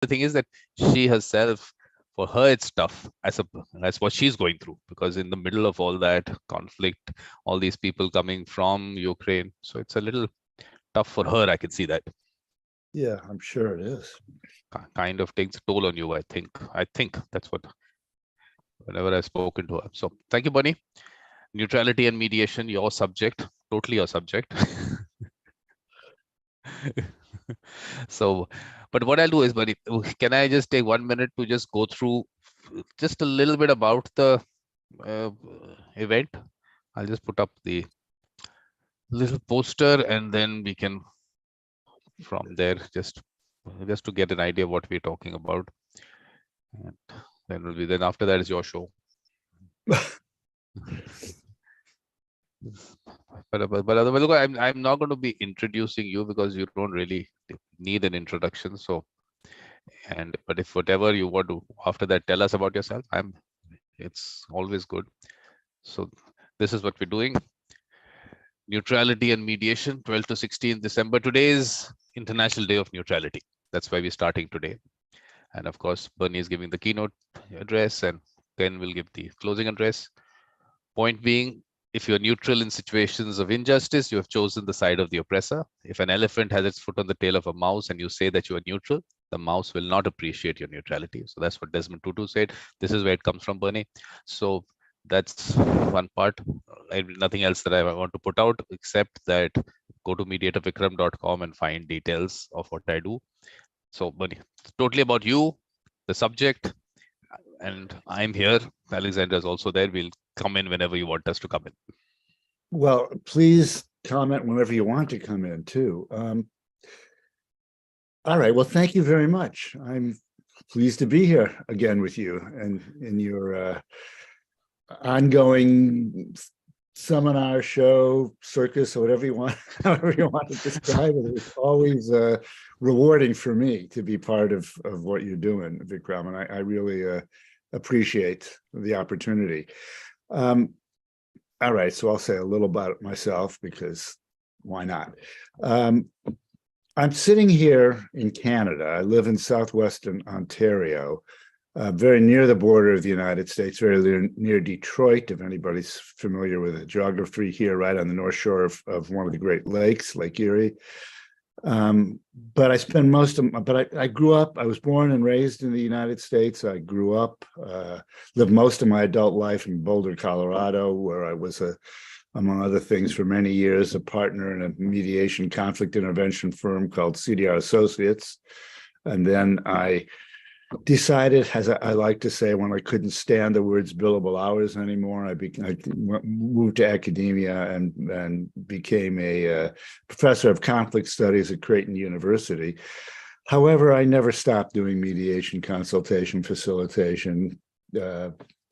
the thing is that she herself, for her, it's tough as what she's going through, because in the middle of all that conflict, all these people coming from Ukraine, so it's a little tough for her. I can see that. Yeah, I'm sure it is. Kind of takes a toll on you. I think that's what, whenever I've spoken to her. So thank you, Bunny. Neutrality and mediation, your subject, totally your subject. So, but what I'll do is, Bunny, can I just take 1 minute to just go through just a little bit about the event? I'll just put up the little poster, and then we can, from there, just to get an idea what we're talking about. And then after that is your show. But look, I'm not going to be introducing you, because you don't really need an introduction. So, but if whatever you want to after that tell us about yourself, it's always good. So this is what we're doing. Neutrality and mediation, 12 to 16 December. Today is International Day of Neutrality. That's why we're starting today. And of course, Bernie is giving the keynote address, and Ken will give the closing address. Point being, if you're neutral in situations of injustice, you have chosen the side of the oppressor. If an elephant has its foot on the tail of a mouse and you say that you are neutral, the mouse will not appreciate your neutrality. So that's what Desmond Tutu said. This is where it comes from, Bernie. So that's one part. Nothing else that I want to put out, except that go to mediatorvikram.com and find details of what I do. So, Bernie, it's totally about you, the subject, and I'm here. Alexandra is also there. We'll come in whenever you want us to come in. Well, please comment whenever you want to come in too. All right. Well, thank you very much. I'm pleased to be here again with you and in your ongoing seminar, show, circus, or whatever you want, however you want to describe it. It's always rewarding for me to be part of what you're doing, Vikram, and I really appreciate the opportunity. All right, so I'll say a little about myself, because why not? I'm sitting here in Canada. I live in southwestern Ontario, very near the border of the United States, very near Detroit, if anybody's familiar with the geography here, right on the north shore of one of the Great Lakes, Lake Erie. But I spend I grew up, I was born and raised in the United States. I grew up, lived most of my adult life in Boulder, Colorado, where I was among other things, for many years, a partner in a mediation conflict intervention firm called CDR Associates. And then I decided, as I like to say, when I couldn't stand the words billable hours anymore, I moved to academia and became a professor of conflict studies at Creighton University. However, I never stopped doing mediation, consultation, facilitation,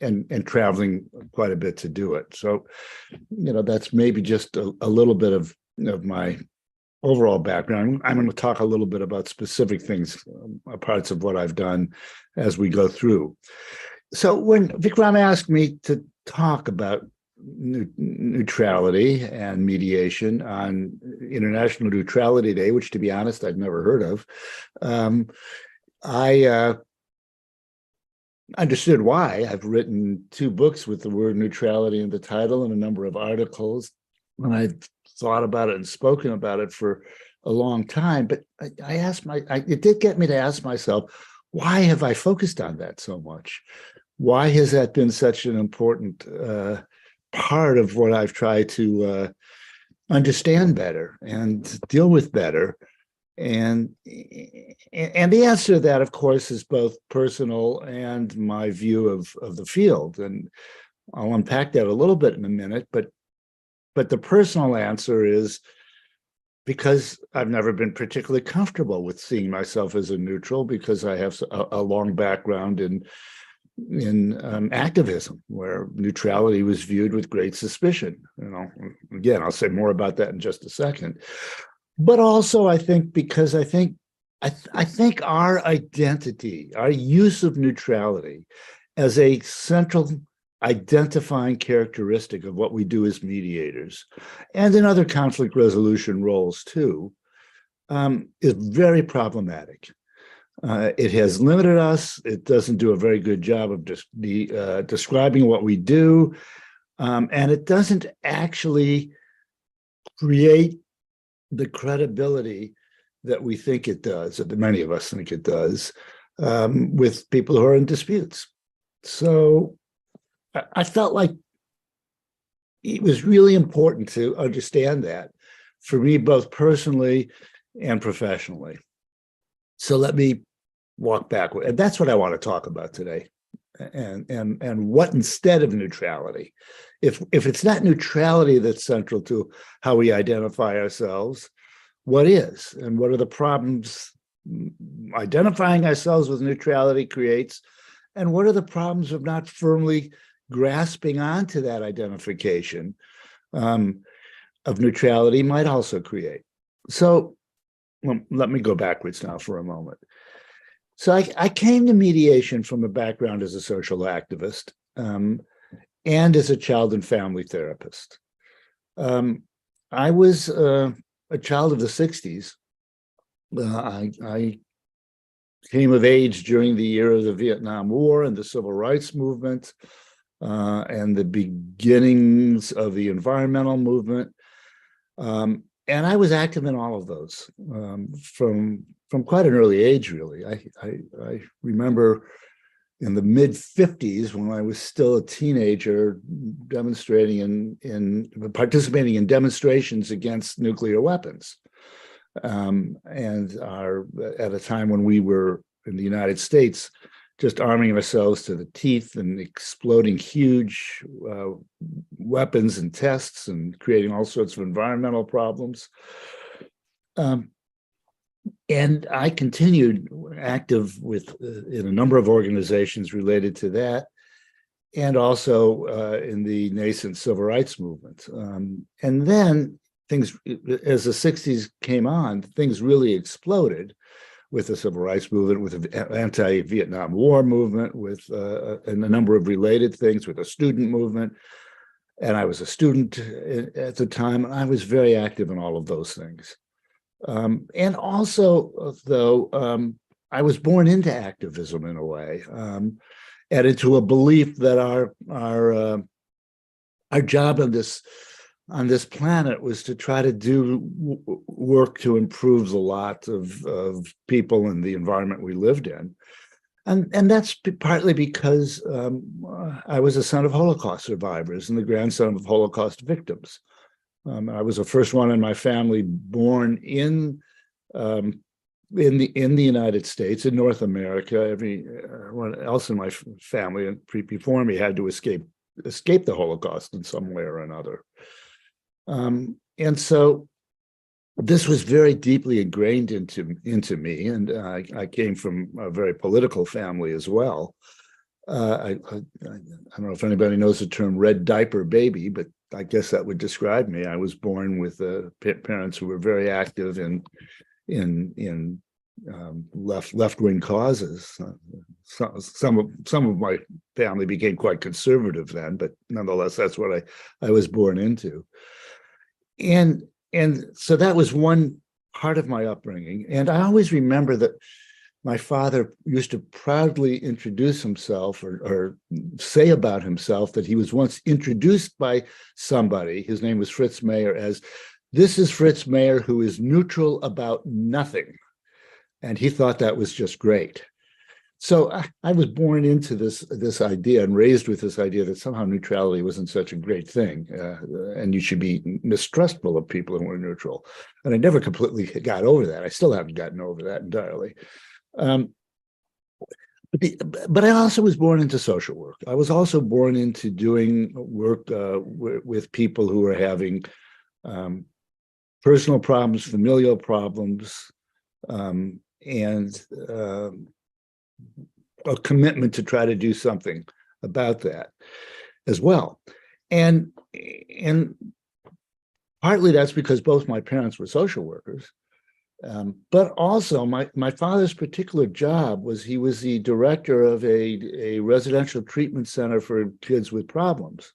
and traveling quite a bit to do it. So, that's maybe just a little bit of my overall background. I'm going to talk a little bit about specific things, parts of what I've done as we go through. So when Vikram asked me to talk about neutrality and mediation on International Neutrality Day, which, to be honest, I'd never heard of, I understood why. I've written 2 books with the word neutrality in the title and a number of articles, and I've thought about it and spoken about it for a long time. But it did get me to ask myself, why have I focused on that so much? Why has that been such an important part of what I've tried to understand better and deal with better? And the answer to that, of course, is both personal and my view of the field. And I'll unpack that a little bit in a minute, but the personal answer is because I've never been particularly comfortable with seeing myself as a neutral, because I have a long background in activism, where neutrality was viewed with great suspicion. Again, I'll say more about that in just a second. But also, I think because I think our identity, our use of neutrality as a central identifying characteristic of what we do as mediators, and in other conflict resolution roles too, is very problematic. It has limited us. It doesn't do a very good job of describing what we do. And it doesn't actually create the credibility that we think it does, or that many of us think it does, with people who are in disputes. So I felt like it was really important to understand that for me, both personally and professionally. So let me walk backward. And that's what I want to talk about today. And what instead of neutrality? If it's not neutrality that's central to how we identify ourselves, what is? And what are the problems identifying ourselves with neutrality creates? And what are the problems of not firmly grasping onto that identification of neutrality might also create? So let me go backwards now for a moment. So I came to mediation from a background as a social activist and as a child and family therapist. I was a child of the 60s. I came of age during the year of the Vietnam War and the Civil Rights Movement and the beginnings of the environmental movement. And I was active in all of those from quite an early age, really. I remember in the mid-50s, when I was still a teenager, participating in demonstrations against nuclear weapons. And at a time when we were in the United States, just arming ourselves to the teeth and exploding huge weapons and tests and creating all sorts of environmental problems. And I continued active in a number of organizations related to that, and also in the nascent civil rights movement. And then things, as the 60s came on, things really exploded with the civil rights movement, with the anti-Vietnam War movement, with and a number of related things, with a student movement. And I was a student at the time, and I was very active in all of those things. And also, though, I was born into activism in a way, and into a belief that our job on this planet was to try to do work to improve the lot of people and the environment we lived in. And that's partly because I was a son of Holocaust survivors and the grandson of Holocaust victims. I was the first one in my family born in the United States, in North America. Everyone else in my family and before me had to escape the Holocaust in some way or another. And so this was very deeply ingrained into me, and I came from a very political family as well. I don't know if anybody knows the term "red diaper baby," but I guess that would describe me. I was born with parents who were very active in left-wing causes. Some of my family became quite conservative then, but nonetheless, that's what I was born into. And so that was one part of my upbringing. And I always remember that my father used to proudly introduce himself or say about himself that he was once introduced by somebody, his name was Fritz Mayer, as, "This is Fritz Mayer, who is neutral about nothing." And he thought that was just great. So I was born into this idea and raised with this idea that somehow neutrality wasn't such a great thing, and you should be mistrustful of people who are neutral. And I never completely got over that. I still haven't gotten over that entirely. But I also was born into social work. I was also born into doing work with people who are having personal problems, familial problems, and a commitment to try to do something about that as well. And partly that's because both my parents were social workers, but also my father's particular job was he was the director of a residential treatment center for kids with problems.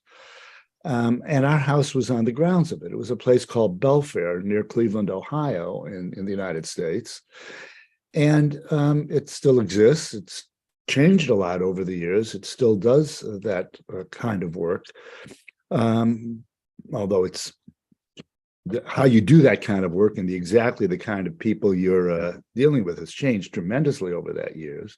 And our house was on the grounds of it. It was a place called Belfair near Cleveland, Ohio, in the United States. And it still exists. It's changed a lot over the years. It still does that kind of work. Although it's how you do that kind of work and exactly the kind of people you're dealing with has changed tremendously over that years.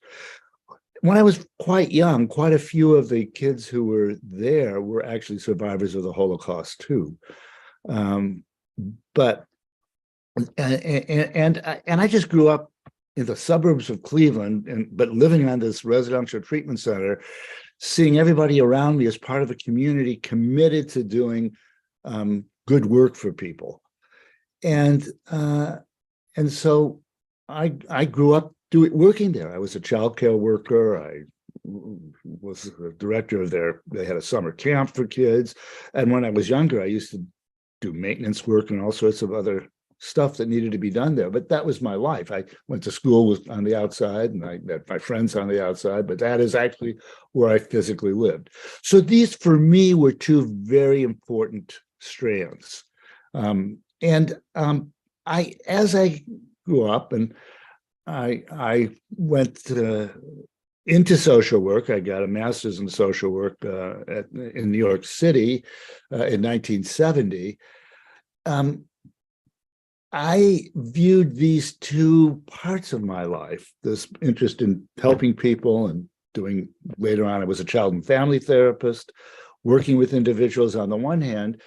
When I was quite young, quite a few of the kids who were there were actually survivors of the Holocaust too. But I just grew up in the suburbs of Cleveland, but living on this residential treatment center, seeing everybody around me as part of a community committed to doing good work for people, and so I grew up working there. I was a child care worker. I was the director of they had a summer camp for kids, and when I was younger, I used to do maintenance work and all sorts of other stuff that needed to be done there. But that was my life. I went to school on the outside, and I met my friends on the outside, but that is actually where I physically lived. So these, for me, were two very important strands. As I grew up and I went into social work. I got a master's in social work in New York City in 1970. I viewed these two parts of my life, this interest in helping people and doing, later on, I was a child and family therapist, working with individuals on the one hand,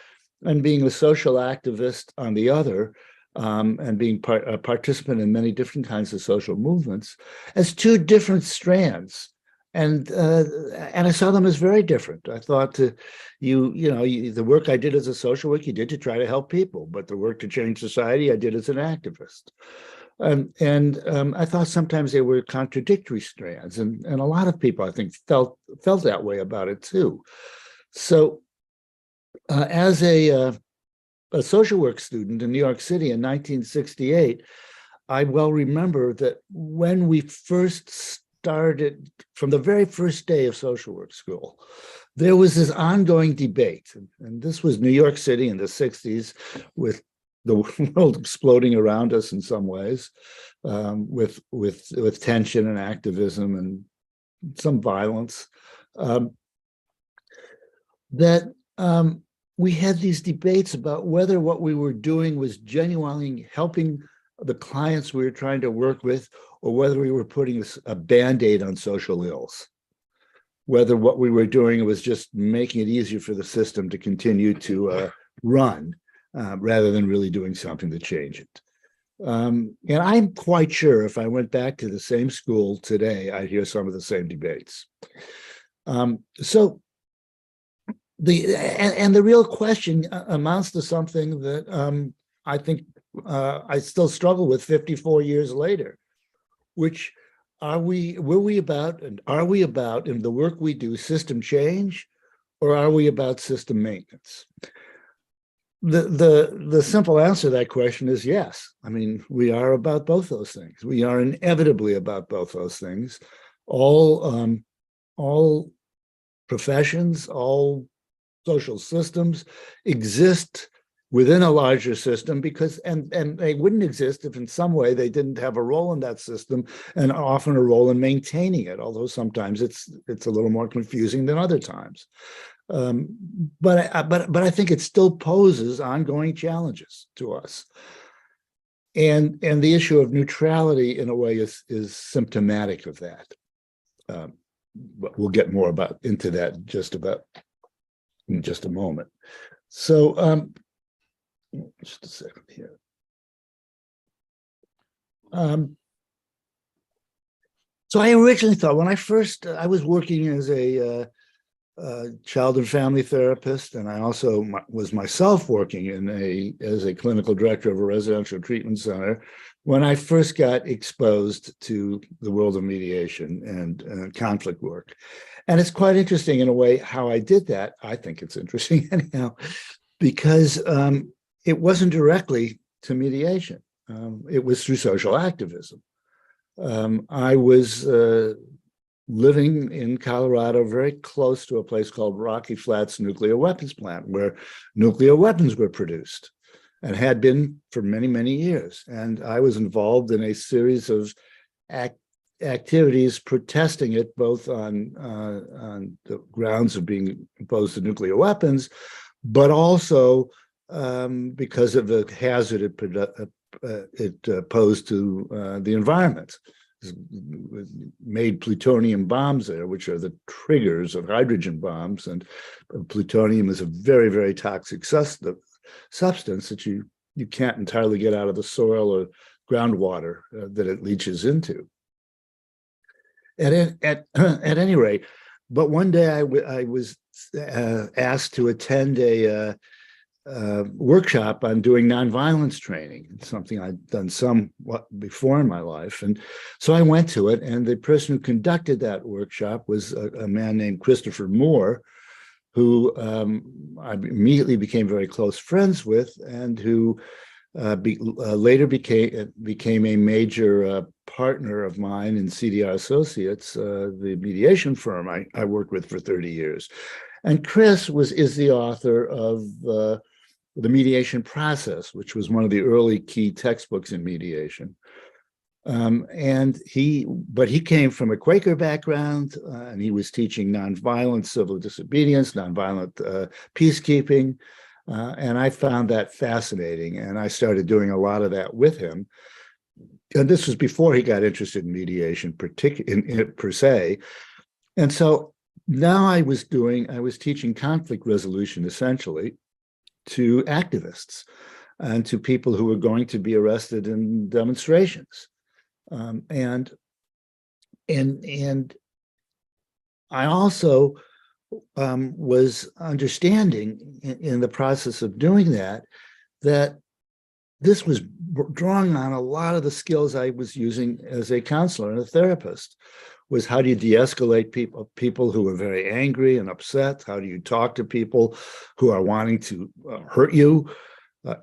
and being a social activist on the other, and being a participant in many different kinds of social movements, as two different strands. And I saw them as very different. I thought the work I did as a social worker, you did to try to help people, but the work to change society, I did as an activist. And I thought sometimes they were contradictory strands, and a lot of people, I think, felt that way about it too. So as a social work student in New York City in 1968, I well remember that when we first started, from the very first day of social work school, there was this ongoing debate. And this was New York City in the 60s, with the world exploding around us in some ways, with tension and activism and some violence. We had these debates about whether what we were doing was genuinely helping the clients we were trying to work with, or whether we were putting a Band-Aid on social ills, whether what we were doing was just making it easier for the system to continue to run, rather than really doing something to change it. And I'm quite sure if I went back to the same school today, I'd hear some of the same debates. The real question amounts to something that I think I still struggle with 54 years later, which were we about in the work we do, system change, or are we about system maintenance? The simple answer to that question is yes. I mean, we are about both those things. We are inevitably about both those things. All professions, all social systems exist within a larger system because they wouldn't exist if in some way they didn't have a role in that system, and often a role in maintaining it, although sometimes it's a little more confusing than other times. But I think it still poses ongoing challenges to us. And the issue of neutrality, in a way, is symptomatic of that. But we'll get more into that in just a moment. So just a second here. So I originally thought, when I was working as a child and family therapist, and I also was myself working as a clinical director of a residential treatment center, when I first got exposed to the world of mediation and conflict work. And it's quite interesting in a way how I did that. I think it's interesting anyhow, because it wasn't directly to mediation. It was through social activism. I was living in Colorado, very close to a place called Rocky Flats Nuclear Weapons Plant, where nuclear weapons were produced and had been for many, many years. And I was involved in a series of activities protesting it, both on the grounds of being opposed to nuclear weapons, but also because of the hazard it posed to the environment. Made plutonium bombs there, which are the triggers of hydrogen bombs, and plutonium is a very, very toxic substance that you can't entirely get out of the soil or groundwater that it leaches into. At any rate, but one day I was asked to attend a workshop on doing nonviolence training. It's something I'd done somewhat before in my life. And so I went to it, and the person who conducted that workshop was a man named Christopher Moore, who I immediately became very close friends with, and who later became a major partner of mine in CDR Associates, the mediation firm I worked with for 30 years. And Chris is the author of the Mediation Process, which was one of the early key textbooks in mediation. But he came from a Quaker background, and he was teaching nonviolent civil disobedience, nonviolent peacekeeping, and I found that fascinating, and I started doing a lot of that with him. And this was before he got interested in mediation, per se. And so now I was teaching conflict resolution essentially to activists and to people who were going to be arrested in demonstrations. And I also was understanding in the process of doing that this was drawing on a lot of the skills I was using as a counselor and a therapist. Was how do you de-escalate people who are very angry and upset? How do you talk to people who are wanting to hurt you,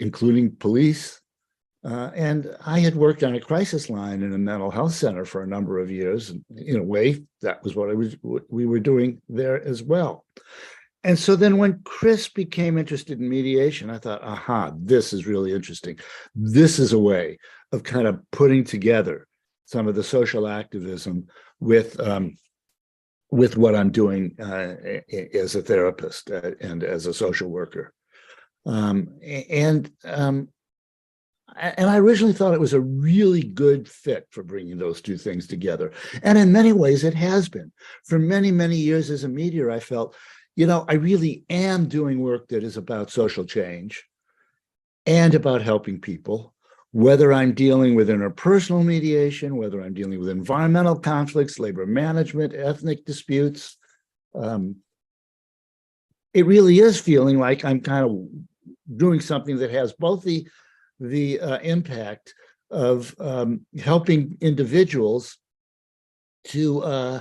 including police? And I had worked on a crisis line in a mental health center for a number of years. And in a way, that was what we were doing there as well. And so then when Chris became interested in mediation, I thought, aha, this is really interesting. This is a way of kind of putting together some of the social activism with what I'm doing as a therapist and as a social worker. And I originally thought it was a really good fit for bringing those two things together. And in many ways, it has been. For many, many years as a mediator, I felt, I really am doing work that is about social change and about helping people, whether I'm dealing with interpersonal mediation, whether I'm dealing with environmental conflicts, labor management, ethnic disputes. It really is feeling like I'm kind of doing something that has both the impact of helping individuals to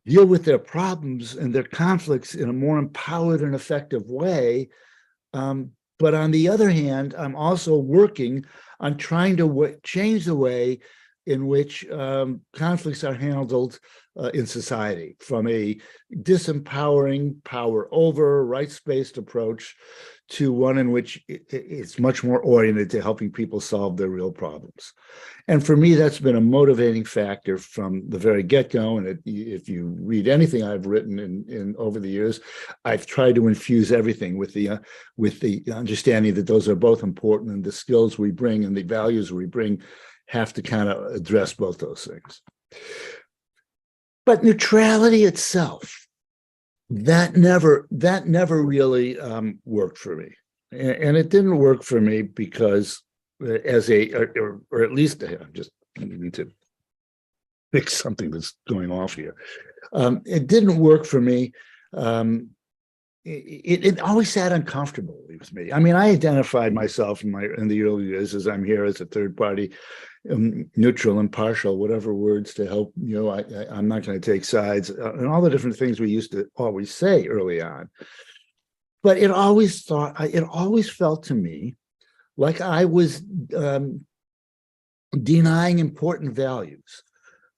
deal with their problems and their conflicts in a more empowered and effective way. But on the other hand, I'm also working on trying to change the way in which conflicts are handled in society, from a disempowering, power over, rights-based approach to one in which it's much more oriented to helping people solve their real problems. And for me, that's been a motivating factor from the very get-go. And if you read anything I've written in over the years, I've tried to infuse everything with the understanding that those are both important, and the skills we bring and the values we bring have to kind of address both those things. But neutrality itself, that never really worked for me. And it didn't work for me because or at least I'm just needing to fix something that's going off here. It didn't work for me. It always sat uncomfortably with me. I mean, I identified myself in the early years as I'm here as a third party, neutral, impartial, whatever words to help, I'm not going to take sides, and all the different things we used to always say early on. But it always felt to me like I was denying important values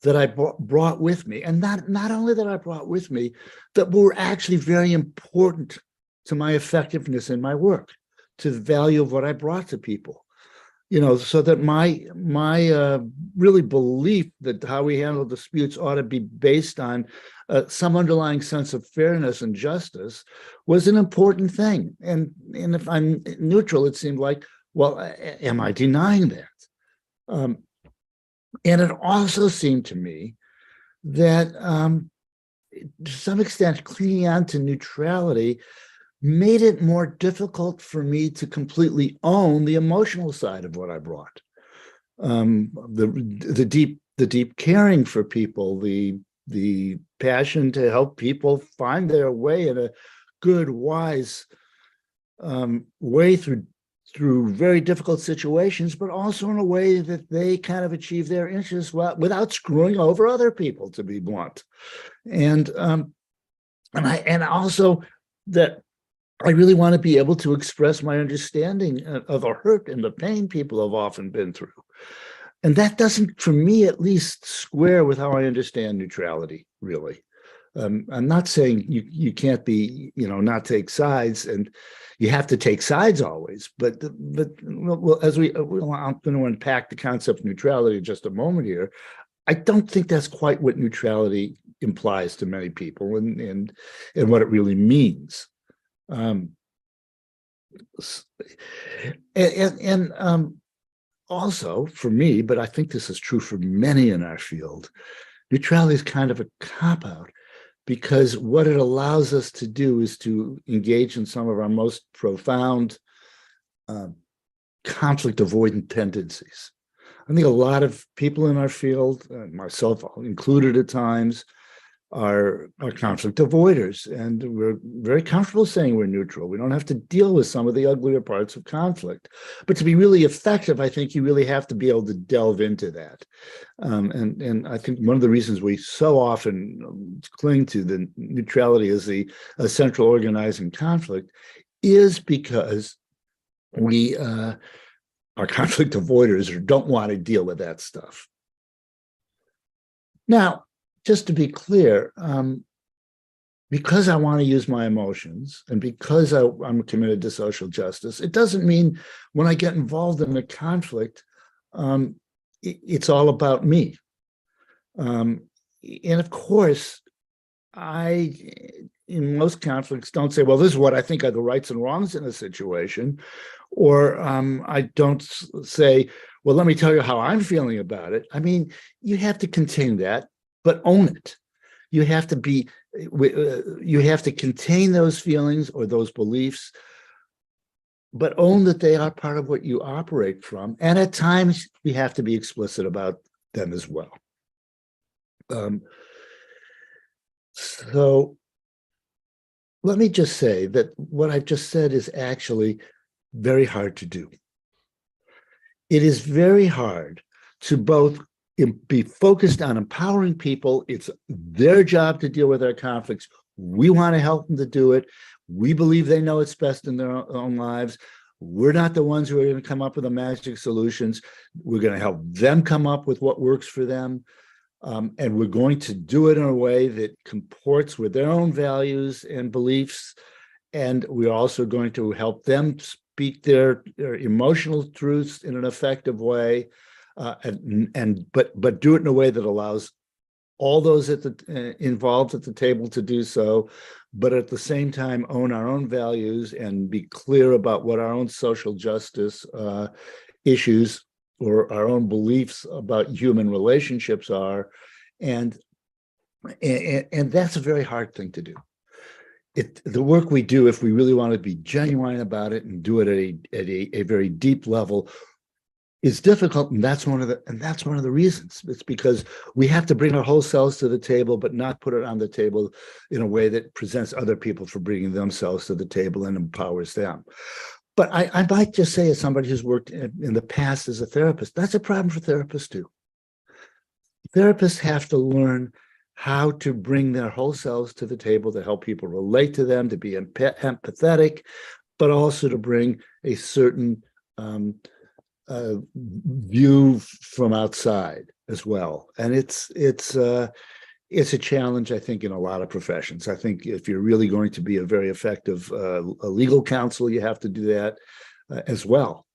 that I brought with me, and not only that I brought with me, that were actually very important to my effectiveness in my work, to the value of what I brought to people. so that my really belief that how we handle disputes ought to be based on some underlying sense of fairness and justice was an important thing. And if I'm neutral, it seemed like, well, am I denying that? And it also seemed to me that to some extent, clinging on to neutrality made it more difficult for me to completely own the emotional side of what I brought. The deep caring for people, the passion to help people find their way in a good, wise way through very difficult situations, but also in a way that they kind of achieve their interests without screwing over other people, to be blunt. And also that I really want to be able to express my understanding of the hurt and the pain people have often been through. And that doesn't, for me at least, square with how I understand neutrality, really. I'm not saying you can't be, not take sides, and you have to take sides always. But well, I'm going to unpack the concept of neutrality in just a moment here. I don't think that's quite what neutrality implies to many people, and what it really means. Also for me, but I think this is true for many in our field, neutrality is kind of a cop-out, because what it allows us to do is to engage in some of our most profound conflict avoidant tendencies. I think a lot of people in our field, myself included at times, are conflict avoiders, and we're very comfortable saying we're neutral. We don't have to deal with some of the uglier parts of conflict. But to be really effective, I think you really have to be able to delve into that. And I think one of the reasons we so often cling to the neutrality as a central organizing conflict is because we are conflict avoiders or don't want to deal with that stuff. Now, just to be clear, because I want to use my emotions and because I'm committed to social justice, it doesn't mean when I get involved in a conflict, it's all about me. And of course, in most conflicts, don't say, well, this is what I think are the rights and wrongs in a situation. Or I don't say, well, let me tell you how I'm feeling about it. I mean, you have to contain that, but own it. You have to contain those feelings or those beliefs, but own that they are part of what you operate from. And at times, we have to be explicit about them as well. So let me just say that what I've just said is actually very hard to do. It is very hard to both be focused on empowering people. It's their job to deal with their conflicts. We want to help them to do it. We believe they know it's best in their own lives. We're not the ones who are going to come up with the magic solutions. We're going to help them come up with what works for them. And we're going to do it in a way that comports with their own values and beliefs. And we're also going to help them speak their emotional truths in an effective way. But do it in a way that allows all those involved at the table to do so, but at the same time own our own values and be clear about what our own social justice issues or our own beliefs about human relationships are, and that's a very hard thing to do. The work we do, if we really want to be genuine about it and do it at a very deep level, is difficult, and that's one of the reasons. It's because we have to bring our whole selves to the table, but not put it on the table in a way that presents other people for bringing themselves to the table and empowers them. But I might just say, as somebody who's worked in the past as a therapist, that's a problem for therapists too. Therapists have to learn how to bring their whole selves to the table to help people relate to them, to be empathetic, but also to bring a certain view from outside as well. And it's a challenge, I think, in a lot of professions. I think if you're really going to be a very effective a legal counsel, you have to do that as well.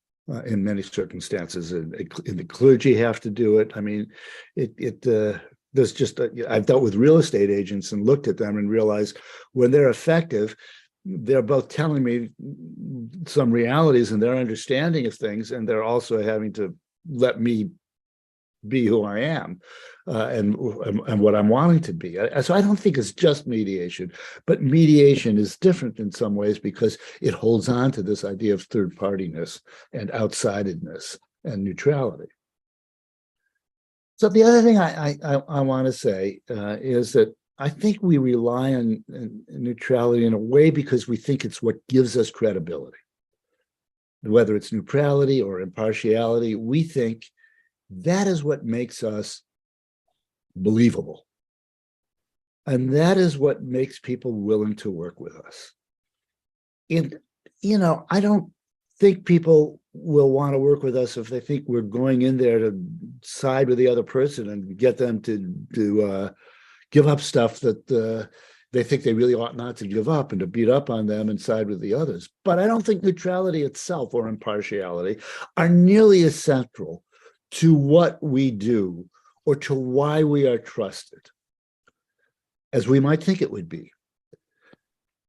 in many circumstances, and the clergy have to do it. I mean, there's just I've dealt with real estate agents and looked at them and realized when they're effective, they're both telling me some realities and their understanding of things, and they're also having to let me be who I am and what I'm wanting to be. So I don't think it's just mediation, but mediation is different in some ways because it holds on to this idea of third-partiness and outsidedness and neutrality. So the other thing I want to say is that I think we rely on neutrality in a way because we think it's what gives us credibility. Whether it's neutrality or impartiality, we think that is what makes us believable. And that is what makes people willing to work with us. And, I don't think people will want to work with us if they think we're going in there to side with the other person and get them to give up stuff that they think they really ought not to give up, and to beat up on them and side with the others. But I don't think neutrality itself or impartiality are nearly as central to what we do or to why we are trusted as we might think it would be.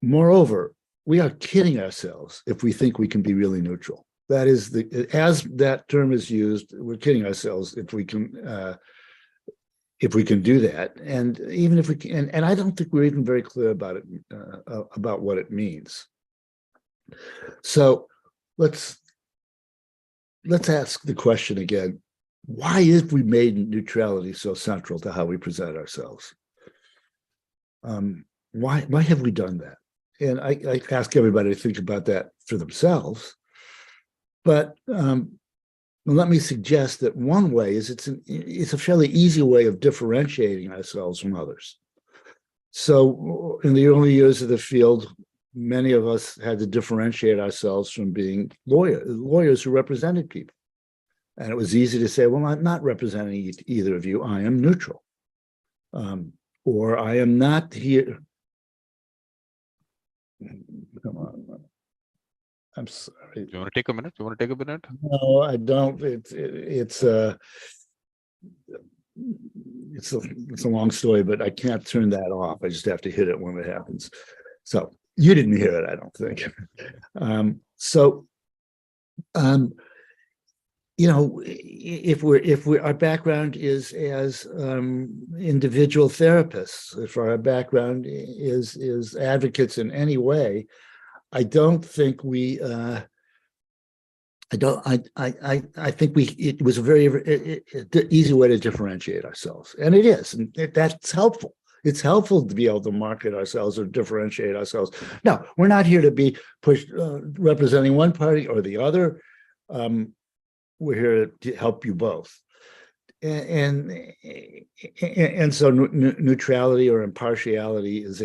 Moreover, we are kidding ourselves if we think we can be really neutral. That is, as that term is used, we're kidding ourselves if we can do that. And even if we can, and I don't think we're even very clear about it, about what it means. So let's ask the question again. Why have we made neutrality so central to how we present ourselves? Why have we done that? And I ask everybody to think about that for themselves. But let me suggest that one way is it's a fairly easy way of differentiating ourselves from others. So in the early years of the field, many of us had to differentiate ourselves from being lawyers who represented people. And it was easy to say, well, I'm not representing either of you. I am neutral. Or I am not here. Come on. I'm sorry. Do you want to take a minute? You want to take a minute? No, I don't. It's a long story, but I can't turn that off. I just have to hit it when it happens. So you didn't hear it, I don't think. If our background is as individual therapists, if our background is advocates in any way, I don't think we. I think it was a very easy way to differentiate ourselves, and it is, and that's helpful. It's helpful to be able to market ourselves or differentiate ourselves. Now, we're not here to be representing one party or the other. We're here to help you both, and so neutrality or impartiality is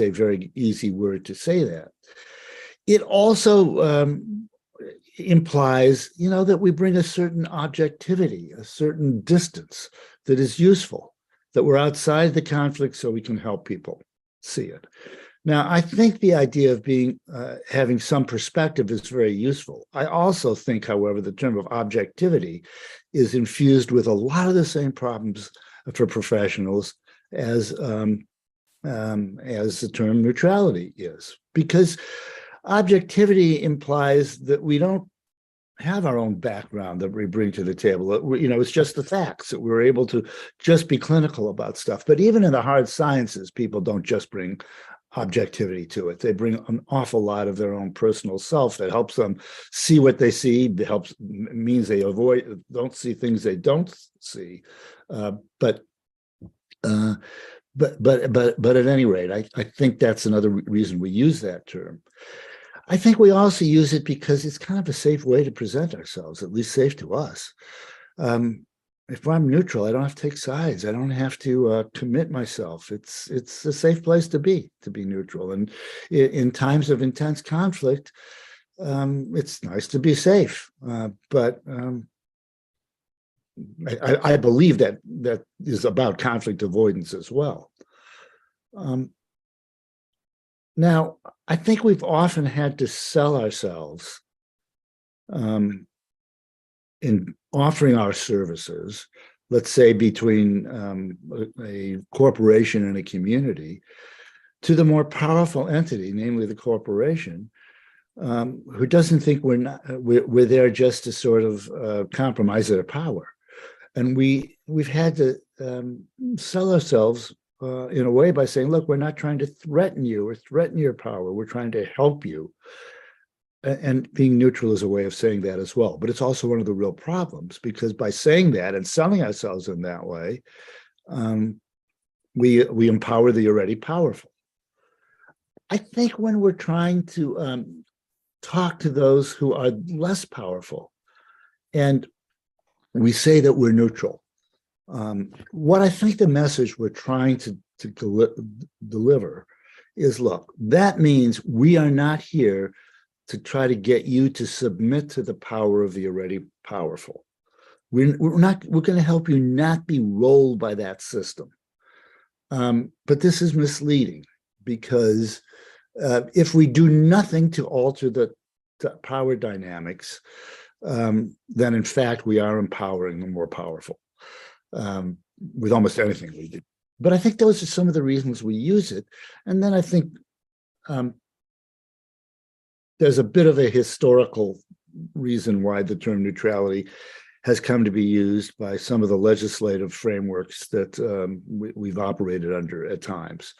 a very easy word to say that. It also implies, that we bring a certain objectivity, a certain distance that is useful, that we're outside the conflict so we can help people see it. Now, I think the idea of having some perspective is very useful. I also think, however, the term of objectivity is infused with a lot of the same problems for professionals as the term neutrality is, because objectivity implies that we don't have our own background that we bring to the table. It's just the facts, that we're able to just be clinical about stuff. But even in the hard sciences, people don't just bring objectivity to it. They bring an awful lot of their own personal self that helps them see what they see. It means they don't see things they don't see. But at any rate, I think that's another reason we use that term. I think we also use it because it's kind of a safe way to present ourselves, at least safe to us. If I'm neutral, I don't have to take sides. I don't have to commit myself. It's a safe place to be neutral. And in times of intense conflict, it's nice to be safe. But I believe that is about conflict avoidance as well. Now, I think we've often had to sell ourselves in offering our services, let's say between a corporation and a community, to the more powerful entity, namely the corporation, who doesn't think we're there just to sort of compromise their power. And we've had to sell ourselves in a way by saying, look, we're not trying to threaten you or threaten your power. We're trying to help you. And being neutral is a way of saying that as well. But it's also one of the real problems, because by saying that and selling ourselves in that way, we empower the already powerful. I think when we're trying to talk to those who are less powerful, and we say that we're neutral, what I think the message we're trying to deliver is, look, that means we are not here to try to get you to submit to the power of the already powerful. We're going to help you not be rolled by that system. But this is misleading, because if we do nothing to alter the power dynamics, then in fact we are empowering the more powerful with almost anything we do. But I think those are some of the reasons we use it. And then I think there's a bit of a historical reason why the term neutrality has come to be used by some of the legislative frameworks that we've operated under at times,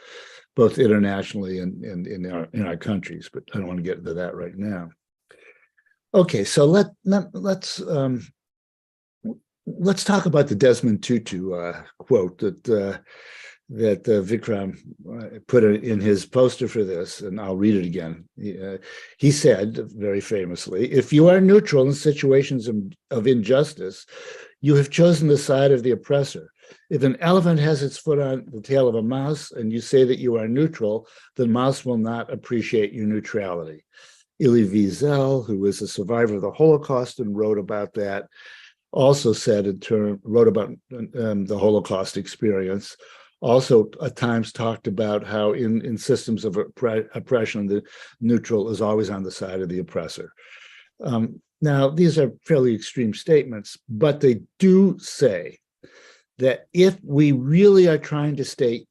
both internationally and in our countries. But I don't want to get into that right now. Okay, so let's talk about the Desmond Tutu quote that Vikram put in his poster for this, and I'll read it again. He said, very famously, "If you are neutral in situations of injustice, you have chosen the side of the oppressor. If an elephant has its foot on the tail of a mouse and you say that you are neutral, the mouse will not appreciate your neutrality." Elie Wiesel, who was a survivor of the Holocaust and wrote about that, also said wrote about the Holocaust experience, also at times talked about how in systems of oppression, the neutral is always on the side of the oppressor. Now, these are fairly extreme statements, but they do say that if we really are trying to stay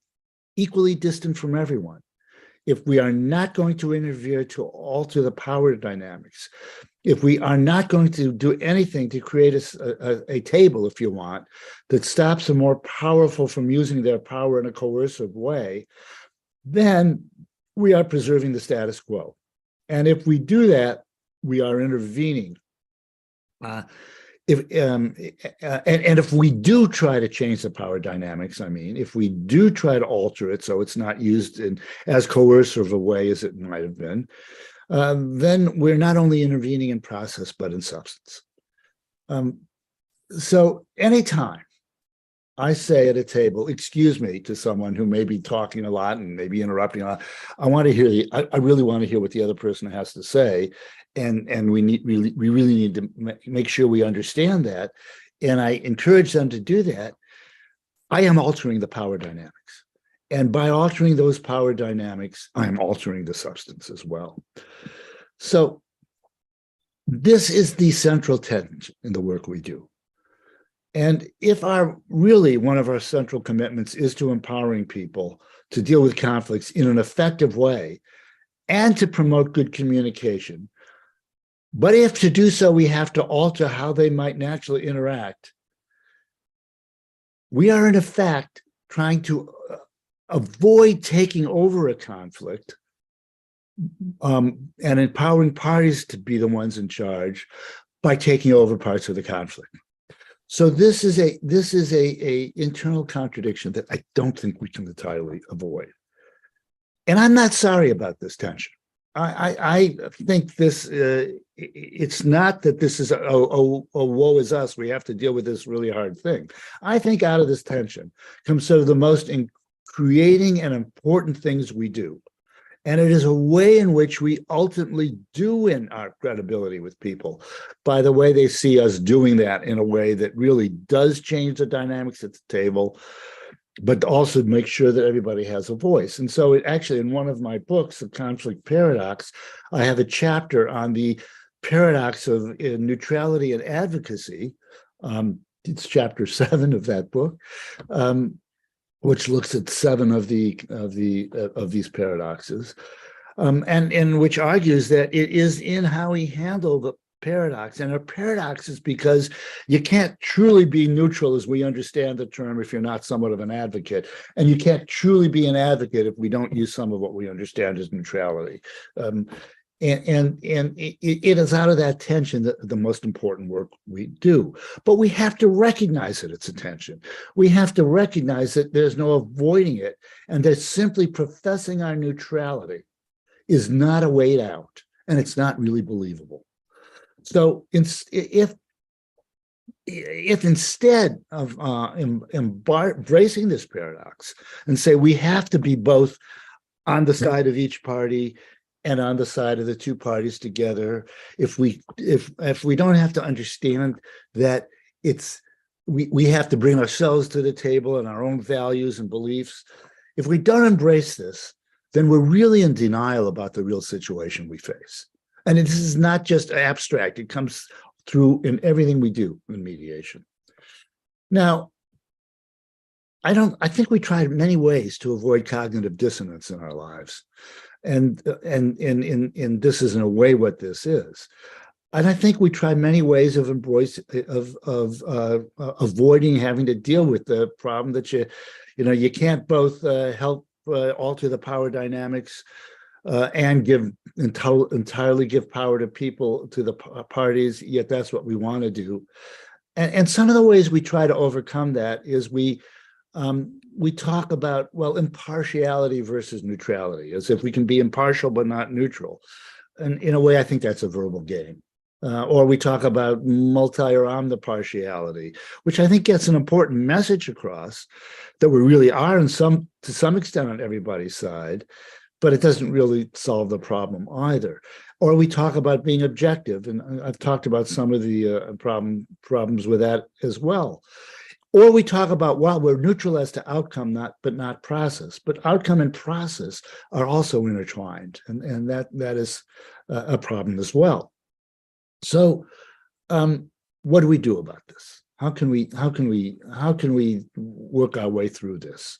equally distant from everyone, if we are not going to interfere to alter the power dynamics, if we are not going to do anything to create a table, if you want, that stops the more powerful from using their power in a coercive way, then we are preserving the status quo. And if we do that, we are intervening. And if we do try to change the power dynamics, if we do try to alter it so it's not used in as coercive a way as it might have been, then we're not only intervening in process, but in substance. So anytime I say at a table, "Excuse me," to someone who may be talking a lot and maybe interrupting a lot, I want to hear I really want to hear what the other person has to say. And we really need to make sure we understand that. And I encourage them to do that. I am altering the power dynamics. And by altering those power dynamics, I am altering the substance as well. So this is the central tenet in the work we do. And if one of our central commitments is to empowering people to deal with conflicts in an effective way and to promote good communication, but if to do so, we have to alter how they might naturally interact, we are in effect trying to avoid taking over a conflict and empowering parties to be the ones in charge by taking over parts of the conflict. So this is a internal contradiction that I don't think we can entirely avoid. And I'm not sorry about this tension. I think this, it's not that this is, oh, woe is us, we have to deal with this really hard thing. I think out of this tension comes sort of the most creating and important things we do. And it is a way in which we ultimately do win our credibility with people by the way they see us doing that in a way that really does change the dynamics at the table, but also make sure that everybody has a voice. And so actually in one of my books, The Conflict Paradox, I have a chapter on the paradox of neutrality and advocacy. It's chapter 7 of that book, which looks at 7 of these paradoxes, and which argues that it is in how we handle the paradox. And a paradox is because you can't truly be neutral as we understand the term if you're not somewhat of an advocate, and you can't truly be an advocate if we don't use some of what we understand as neutrality. And it is out of that tension that the most important work we do. But we have to recognize that it's a tension. We have to recognize that there's no avoiding it, and that simply professing our neutrality is not a way out, and it's not really believable. So if instead of embracing this paradox and say we have to be both on the side of each party and on the side of the two parties together, if we don't have to understand that we have to bring ourselves to the table and our own values and beliefs, if we don't embrace this, then we're really in denial about the real situation we face. And this is not just abstract, it comes through in everything we do in mediation. Now, I think we tried many ways to avoid cognitive dissonance in our lives. And this is in a way what this is. And I think we try many ways of avoiding having to deal with the problem that you can't both help alter the power dynamics and entirely give power to people, to the parties, yet that's what we want to do. And some of the ways we try to overcome that is we talk about, well, impartiality versus neutrality, as if we can be impartial but not neutral. And in a way, I think that's a verbal game. Or we talk about multi or omnipartiality, which I think gets an important message across that we really are to some extent on everybody's side, but it doesn't really solve the problem either. Or we talk about being objective, and I've talked about some of the problems with that as well. Or we talk about, well, we're neutral as to outcome, but not process. But outcome and process are also intertwined, and that is a problem as well. So, what do we do about this? How can we work our way through this?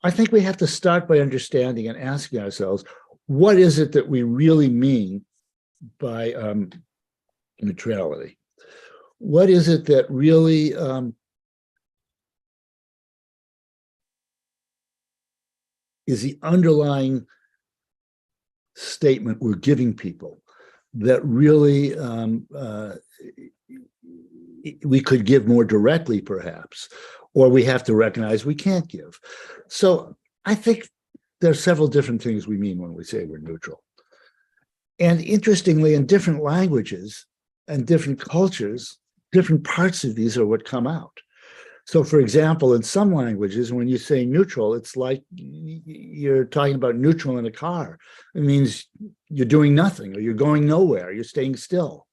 I think we have to start by understanding and asking ourselves, what is it that we really mean by neutrality? What is it that really is the underlying statement we're giving people that really we could give more directly, perhaps, or we have to recognize we can't give? So I think there are several different things we mean when we say we're neutral. And interestingly, in different languages and different cultures, different parts of these are what come out. So, for example, in some languages, when you say neutral, it's like you're talking about neutral in a car. It means you're doing nothing, or you're going nowhere, you're staying still.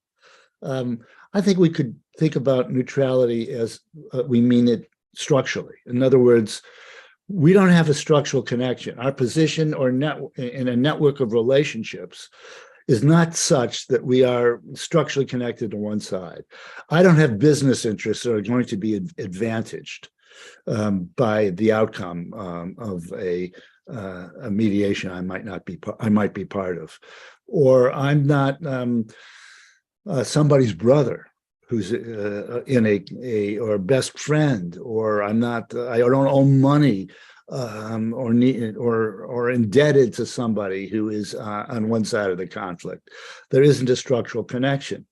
I think we could think about neutrality as we mean it structurally. In other words, we don't have a structural connection. Our position in a network of relationships is not such that we are structurally connected to one side. I don't have business interests that are going to be advantaged by the outcome of a mediation I might be part of, or I'm not somebody's brother who's or a best friend, or I don't owe money or indebted to somebody who is on one side of the conflict. There isn't a structural connection.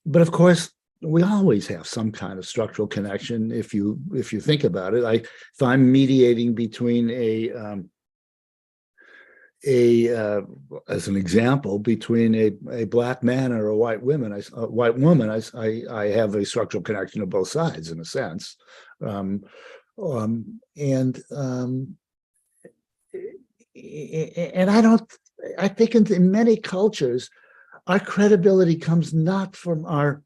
But of course, we always have some kind of structural connection if you think about it. If I'm mediating between as an example, between a black man or a white woman, I have a structural connection to both sides in a sense. I think in many cultures, our credibility comes not from our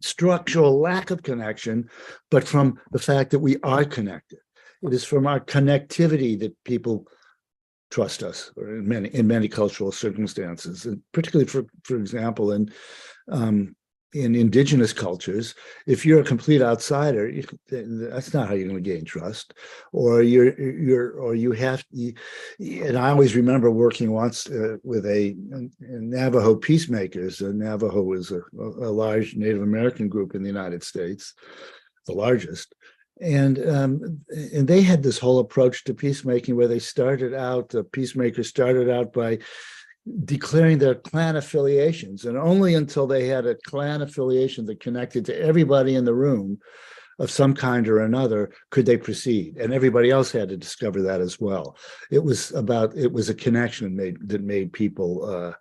structural lack of connection, but from the fact that we are connected. It is from our connectivity that people trust us, or in many cultural circumstances, and particularly for example in indigenous cultures, if you're a complete outsider, that's not how you're going to gain trust. Or you have. And I always remember working once with a Navajo peacemakers. Navajo is a large Native American group in the United States, the largest. And they had this whole approach to peacemaking where the peacemakers started out by declaring their clan affiliations, and only until they had a clan affiliation that connected to everybody in the room of some kind or another could they proceed, and everybody else had to discover that as well. It was a connection that made people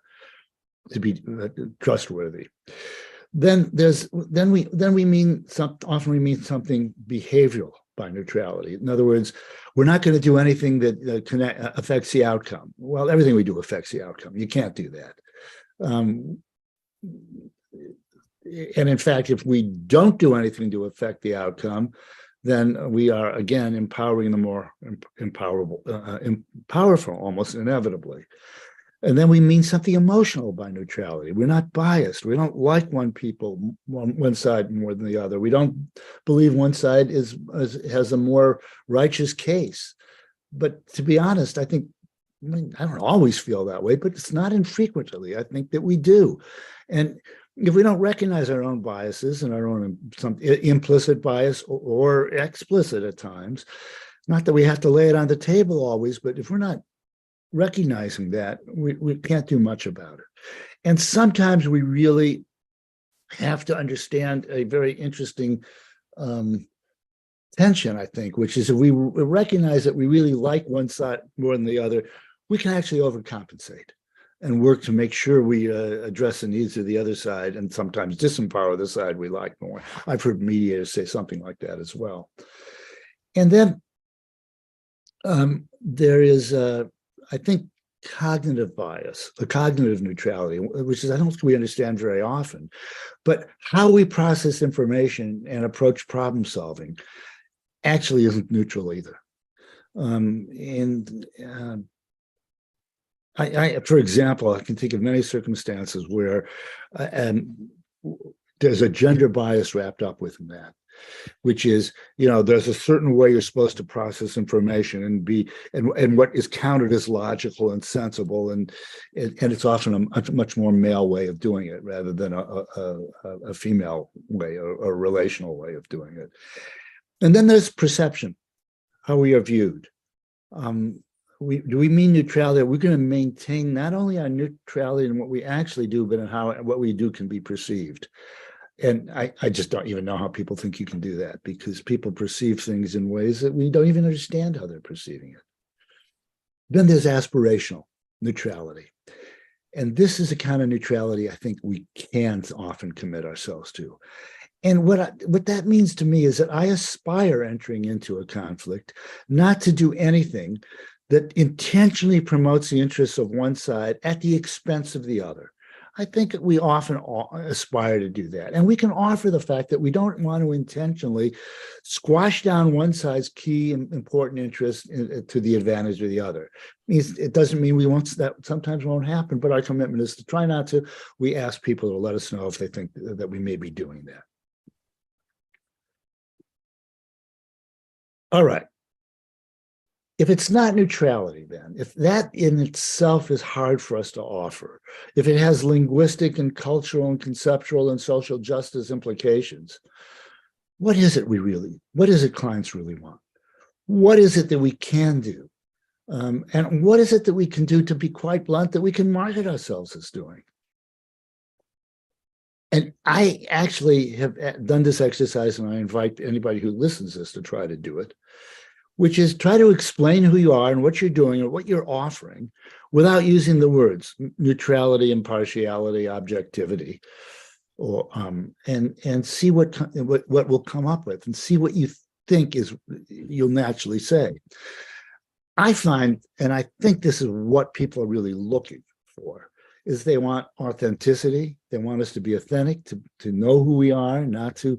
to be trustworthy. Then we mean something behavioral by neutrality. In other words, we're not going to do anything that affects the outcome. Well, everything we do affects the outcome. You can't do that. And in fact, if we don't do anything to affect the outcome, then we are again empowering the more powerful, almost inevitably. And then we mean something emotional by neutrality. We're not biased. We don't like one side more than the other. We don't believe one side has a more righteous case. But to be honest, I don't always feel that way, but it's not infrequently. I think that we do. And if we don't recognize our own biases and our own some implicit bias or explicit at times, not that we have to lay it on the table always, but if we're not recognizing that, we can't do much about it. And sometimes we really have to understand a very interesting tension, I think, which is if we recognize that we really like one side more than the other, we can actually overcompensate and work to make sure we address the needs of the other side, and sometimes disempower the side we like more. I've heard mediators say something like that as well. And then there is I think cognitive bias, the cognitive neutrality, which is I don't think we understand very often, but how we process information and approach problem solving actually isn't neutral either. For example, I can think of many circumstances where there's a gender bias wrapped up within that, which is, there's a certain way you're supposed to process information and what is counted as logical and sensible, and it's often a much more male way of doing it rather than a female way or a relational way of doing it. And then there's perception, how we are viewed. Do we mean neutrality? We're going to maintain not only our neutrality in what we actually do, but in how what we do can be perceived. And I just don't even know how people think you can do that, because people perceive things in ways that we don't even understand how they're perceiving it. Then there's aspirational neutrality. And this is a kind of neutrality I think we can often commit ourselves to. And what that means to me is that I aspire entering into a conflict not to do anything that intentionally promotes the interests of one side at the expense of the other. I think we often aspire to do that. And we can offer the fact that we don't want to intentionally squash down one side's key and important interests to the advantage of the other. It doesn't mean that sometimes won't happen, but our commitment is to try not to. We ask people to let us know if they think that we may be doing that. All right. If it's not neutrality, then, if that in itself is hard for us to offer, if it has linguistic and cultural and conceptual and social justice implications, what is it clients really want? What is it that we can do? And what is it that we can do, to be quite blunt, that we can market ourselves as doing? And I actually have done this exercise, and I invite anybody who listens to this to try to do it, which is try to explain who you are and what you're doing or what you're offering without using the words neutrality, impartiality, objectivity, or and see what will come up with, and see what you think you'll naturally say. I find, and I think this is what people are really looking for, is they want authenticity. They want us to be authentic, to know who we are, not to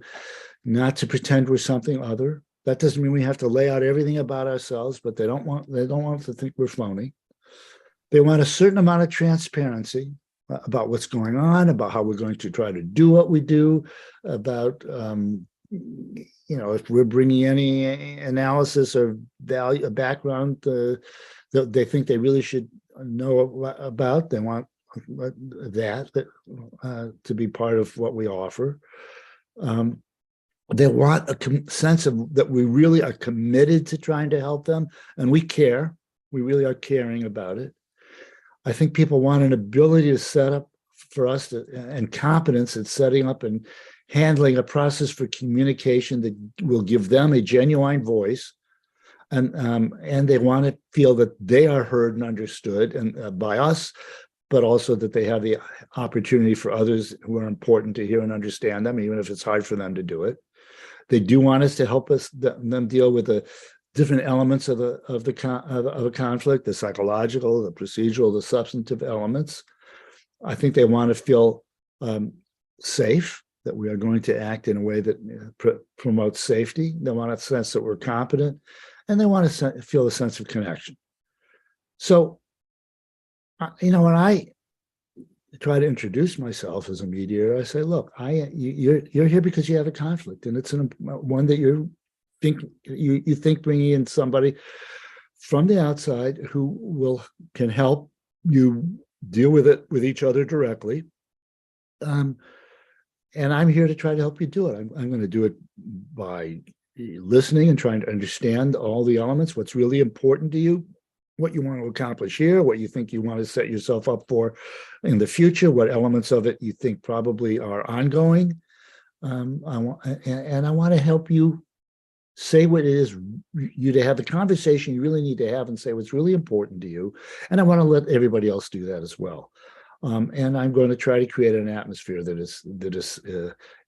pretend we're something other. That doesn't mean we have to lay out everything about ourselves, but they don't want to think we're phony. They want a certain amount of transparency about what's going on, about how we're going to try to do what we do, about if we're bringing any analysis or value, background that they think they really should know about. They want that to be part of what we offer. They want a sense of that we really are committed to trying to help them, and we care. We really are caring about it. I think people want an ability to set up for us and competence at setting up and handling a process for communication that will give them a genuine voice, and they want to feel that they are heard and understood and by us, but also that they have the opportunity for others who are important to hear and understand them, even if it's hard for them to do it. They do want us to help them deal with the different elements of a conflict, the psychological, the procedural, the substantive elements. I think they want to feel safe, that we are going to act in a way that promotes safety. They want a sense that we're competent, and they want to feel a sense of connection. So, when I try to introduce myself as a mediator, I say, look, you're here because you have a conflict, and it's one that you think bringing in somebody from the outside who can help you deal with it with each other directly. And I'm here to try to help you do it. I'm going to do it by listening and trying to understand all the elements, what's really important to you, what you want to accomplish here, what you think you want to set yourself up for in the future, what elements of it you think probably are ongoing. I want to help you say what it is, you to have the conversation you really need to have and say what's really important to you. And I want to let everybody else do that as well. And I'm going to try to create an atmosphere that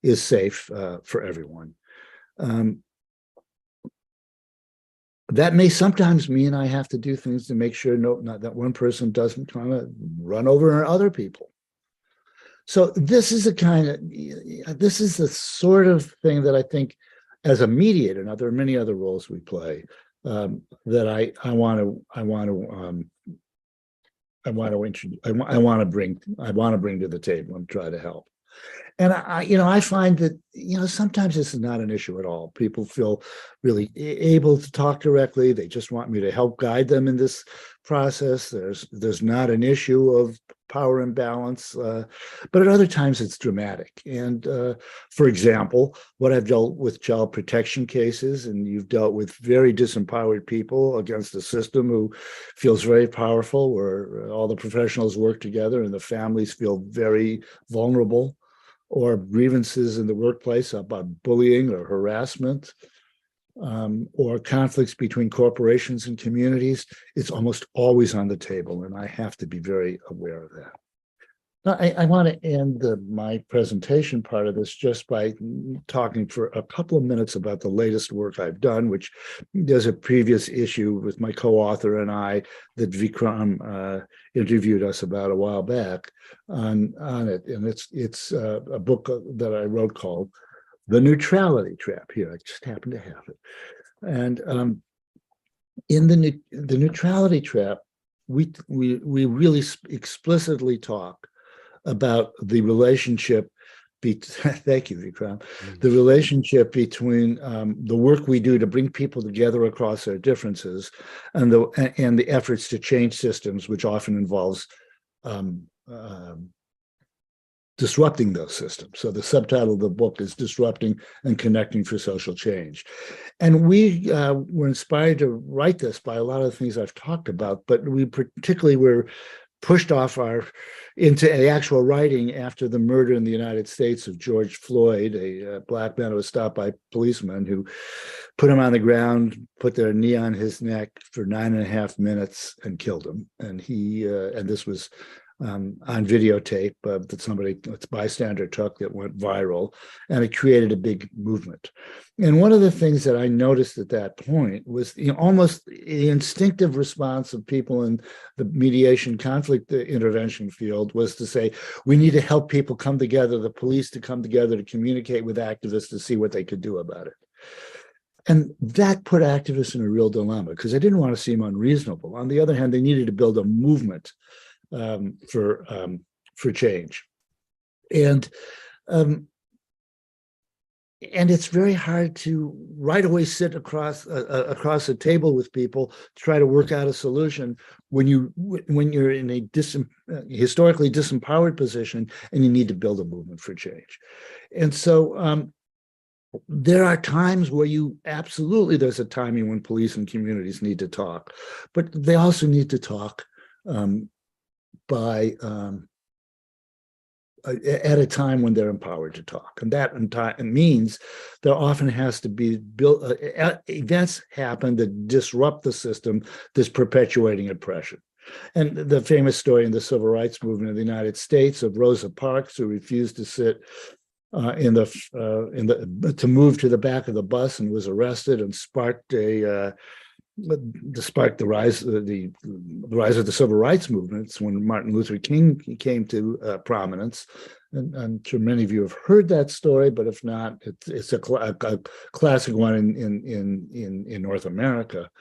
is safe for everyone. That may sometimes mean I have to do things to make sure not that one person doesn't kind of run over other people. So this is the sort of thing that I think, as a mediator, now there are many other roles we play that I want to bring to the table and try to help. And I find that sometimes this is not an issue at all. People feel really able to talk directly. They just want me to help guide them in this process. There's not an issue of power imbalance, but at other times it's dramatic. And for example, what I've dealt with child protection cases, and you've dealt with very disempowered people against a system who feels very powerful, where all the professionals work together and the families feel very vulnerable, or grievances in the workplace about bullying or harassment, or conflicts between corporations and communities. It's almost always on the table, and I have to be very aware of that. Now, I want to end my presentation part of this just by talking for a couple of minutes about the latest work I've done, which there's a previous issue with my co-author and I that Vikram interviewed us about a while back on it. And it's a book that I wrote called The Neutrality Trap. Here, I just happen to have it. And in the Neutrality Trap, we really explicitly talk about the relationship thank you, Vikram. The relationship between the work we do to bring people together across their differences and the efforts to change systems, which often involves disrupting those systems. So the subtitle of the book is Disrupting and Connecting for Social Change. And we were inspired to write this by a lot of the things I've talked about, but we particularly were pushed into the actual writing after the murder in the United States of George Floyd, a Black man who was stopped by policemen who put him on the ground, put their knee on his neck for 9.5 minutes and killed him. And and this was on videotape that its bystander took that went viral, and it created a big movement. And one of the things that I noticed at that point was almost the instinctive response of people in the mediation conflict intervention field was to say, we need to help people come together, the police to come together to communicate with activists to see what they could do about it. And that put activists in a real dilemma because they didn't want to seem unreasonable. On the other hand, they needed to build a movement for change. And it's very hard to right away sit across a table with people to try to work out a solution when you're in a historically disempowered position and you need to build a movement for change. And so there are times where there's a timing when police and communities need to talk, but they also need to talk at a time when they're empowered to talk. And that means there often has to be events happen that disrupt the system that's perpetuating oppression. And the famous story in the civil rights movement of the United States of Rosa Parks, who refused to sit to move to the back of the bus and was arrested and sparked the rise of the civil rights movements when Martin Luther King came to prominence. And I'm sure many of you have heard that story, but if not, it's a classic one in North America.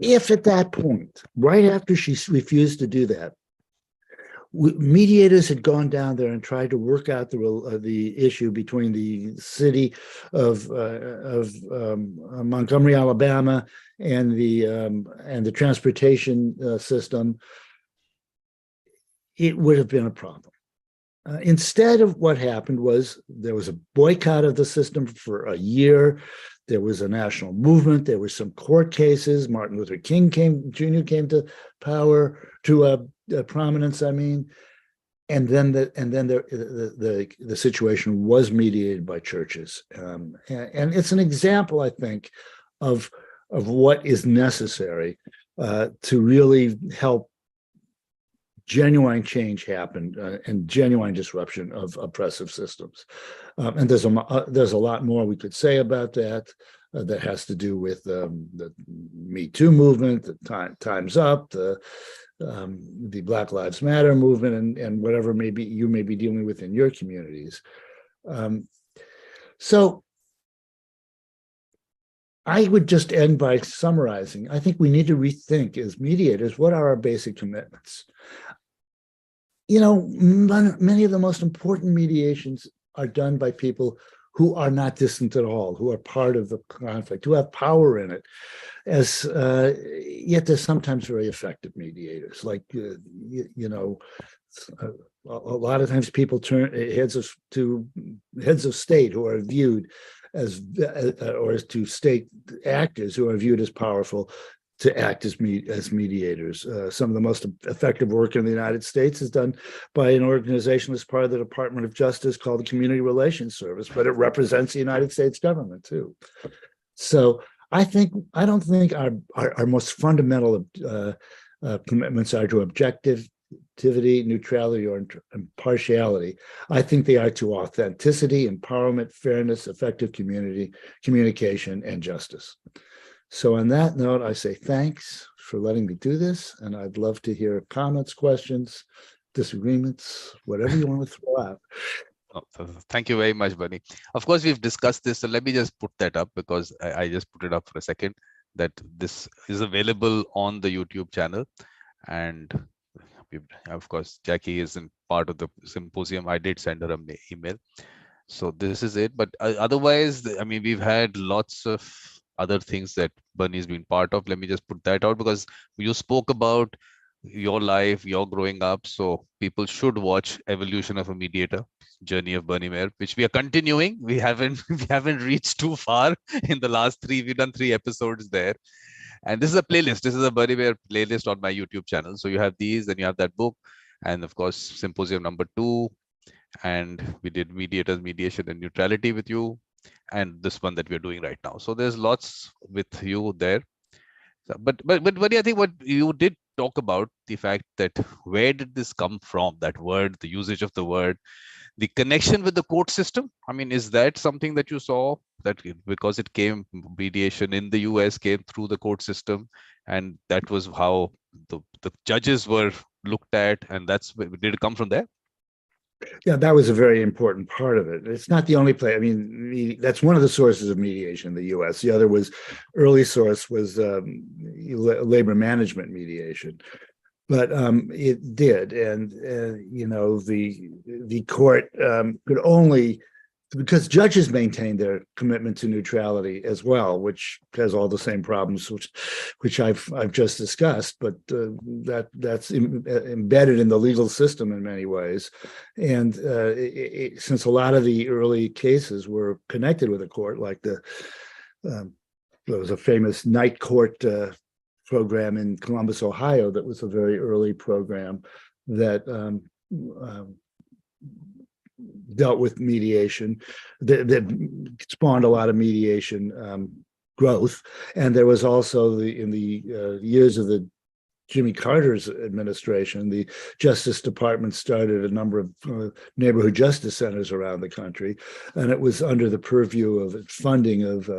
If at that point, right after she refused to do that, mediators had gone down there and tried to work out the issue between the city of Montgomery, Alabama, and the transportation system, it would have been a problem. Instead of what happened was there was a boycott of the system for a year. There was a national movement. There were some court cases. Martin Luther King Jr. came to prominence. I mean, and then the situation was mediated by churches, and it's an example, I think, of what is necessary to really help genuine change happen and genuine disruption of oppressive systems. And there's a lot more we could say about that. That has to do with the Me Too movement, the Time's Up, the Black Lives Matter movement, and whatever you may be dealing with in your communities. So I would just end by summarizing. I think we need to rethink as mediators, what are our basic commitments? You know, many of the most important mediations are done by people who are not distant at all, who are part of the conflict, who have power in it. Yet they're sometimes very effective mediators. Like, a lot of times people turn heads of state who are viewed as to state actors who are viewed as powerful to act as mediators. Some of the most effective work in the United States is done by an organization as part of the Department of Justice called the Community Relations Service, but it represents the United States government too. So I don't think our most fundamental commitments are to objectivity, neutrality, or impartiality. I think they are to authenticity, empowerment, fairness, effective communication, and justice. So on that note, I say thanks for letting me do this, and I'd love to hear comments, questions, disagreements, whatever you want to throw out. Oh, thank you very much, Bunny. Of course, we've discussed this, so let me just put that up because I just put it up for a second, that this is available on the YouTube channel. And of course, Jackie isn't part of the symposium. I did send her an email. So this is it. But otherwise, I mean, we've had lots of other things that Bunny's been part of. Let me just put that out because you spoke about your life, your growing up. So people should watch Evolution of a Mediator, Journey of Bunny Mayer, which we are continuing. We haven't reached too far in the last 3. We've done 3 episodes there. And this is a playlist. This is a Bunny Mayer playlist on my YouTube channel. So you have these, and you have that book, and of course, Symposium number 2. And we did Mediators, Mediation, and Neutrality with you, and this one that we're doing right now. So there's lots with you there. But I think what you did talk about, the fact that where did this come from, that word, the usage of the word, the connection with the court system. I mean, is that something that you saw, that because it came, mediation in the US came through the court system, and that was how the judges were looked at, and did it come from there? Yeah, that was a very important part of it. It's not the only place. I mean, that's one of the sources of mediation in the U.S. The other was early source was labor management mediation, but it did, and the court could only, because judges maintain their commitment to neutrality as well, which has all the same problems which I've just discussed, but that's embedded in the legal system in many ways. And since a lot of the early cases were connected with a court, like there was a famous night court program in Columbus, Ohio, that was a very early program that dealt with mediation, that spawned a lot of mediation growth. And there was also in the years of the Jimmy Carter's administration, the Justice Department started a number of neighborhood justice centers around the country, and it was under the purview of funding of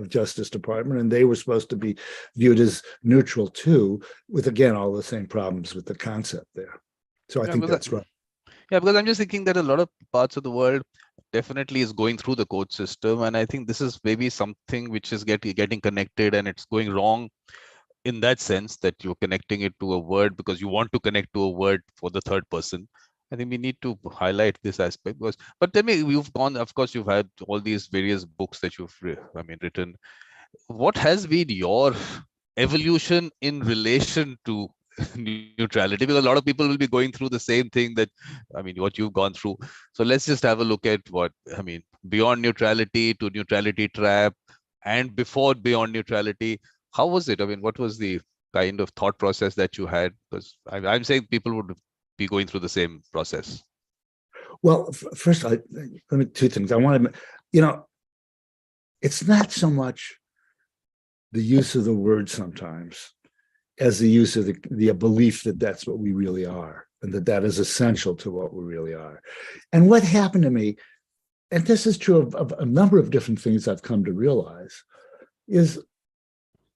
Justice Department, and they were supposed to be viewed as neutral too, with again all the same problems with the concept there. So I think that's right. Yeah, because I'm just thinking that a lot of parts of the world definitely is going through the court system, and I think this is maybe something which is getting connected, and it's going wrong in that sense that you're connecting it to a word because you want to connect to a word for the third person. I think we need to highlight this aspect. But tell me, you've gone, of course, you've had all these various books that you've written. What has been your evolution in relation to neutrality? Because a lot of people will be going through the same thing that, what you've gone through. So let's just have a look at beyond neutrality to neutrality trap, and before beyond neutrality. How was it? What was the kind of thought process that you had? Because I'm saying people would be going through the same process. Well, first, let me two things. I want to, it's not so much the use of the word sometimes as the use of the belief that that's what we really are, and that is essential to what we really are. And what happened to me, and this is true of a number of different things I've come to realize, is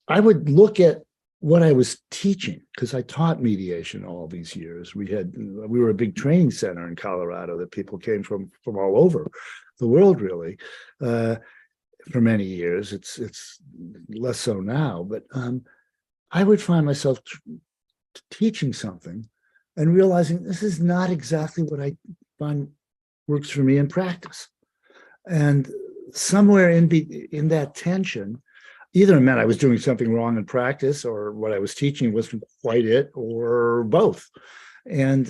I would look at what I was teaching, because I taught mediation all these years. We were a big training center in Colorado that people came from all over the world, really, for many years. It's less so now, but I would find myself teaching something and realizing this is not exactly what I find works for me in practice. And somewhere in that tension, either it meant I was doing something wrong in practice, or what I was teaching wasn't quite it, or both. And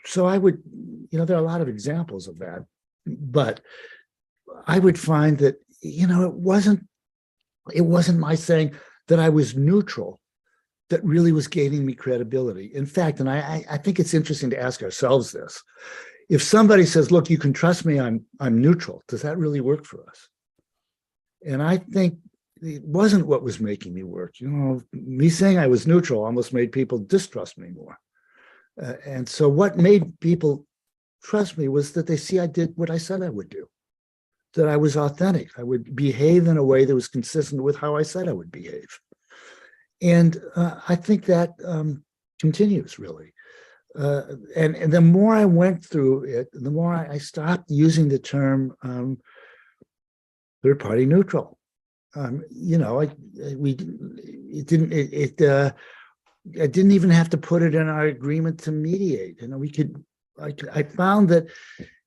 so I would, there are a lot of examples of that, but I would find that, it wasn't my saying that I was neutral that really was gaining me credibility. In fact, and I think it's interesting to ask ourselves this: if somebody says, look, you can trust me, I'm neutral, does that really work for us? And I think it wasn't what was making me work. Me saying I was neutral almost made people distrust me more. And so what made people trust me was that they see I did what I said I would do, that I was authentic. I would behave in a way that was consistent with how I said I would behave. And I think that continues, really. And the more I went through it, the more I stopped using the term third party neutral. I didn't even have to put it in our agreement to mediate. I found that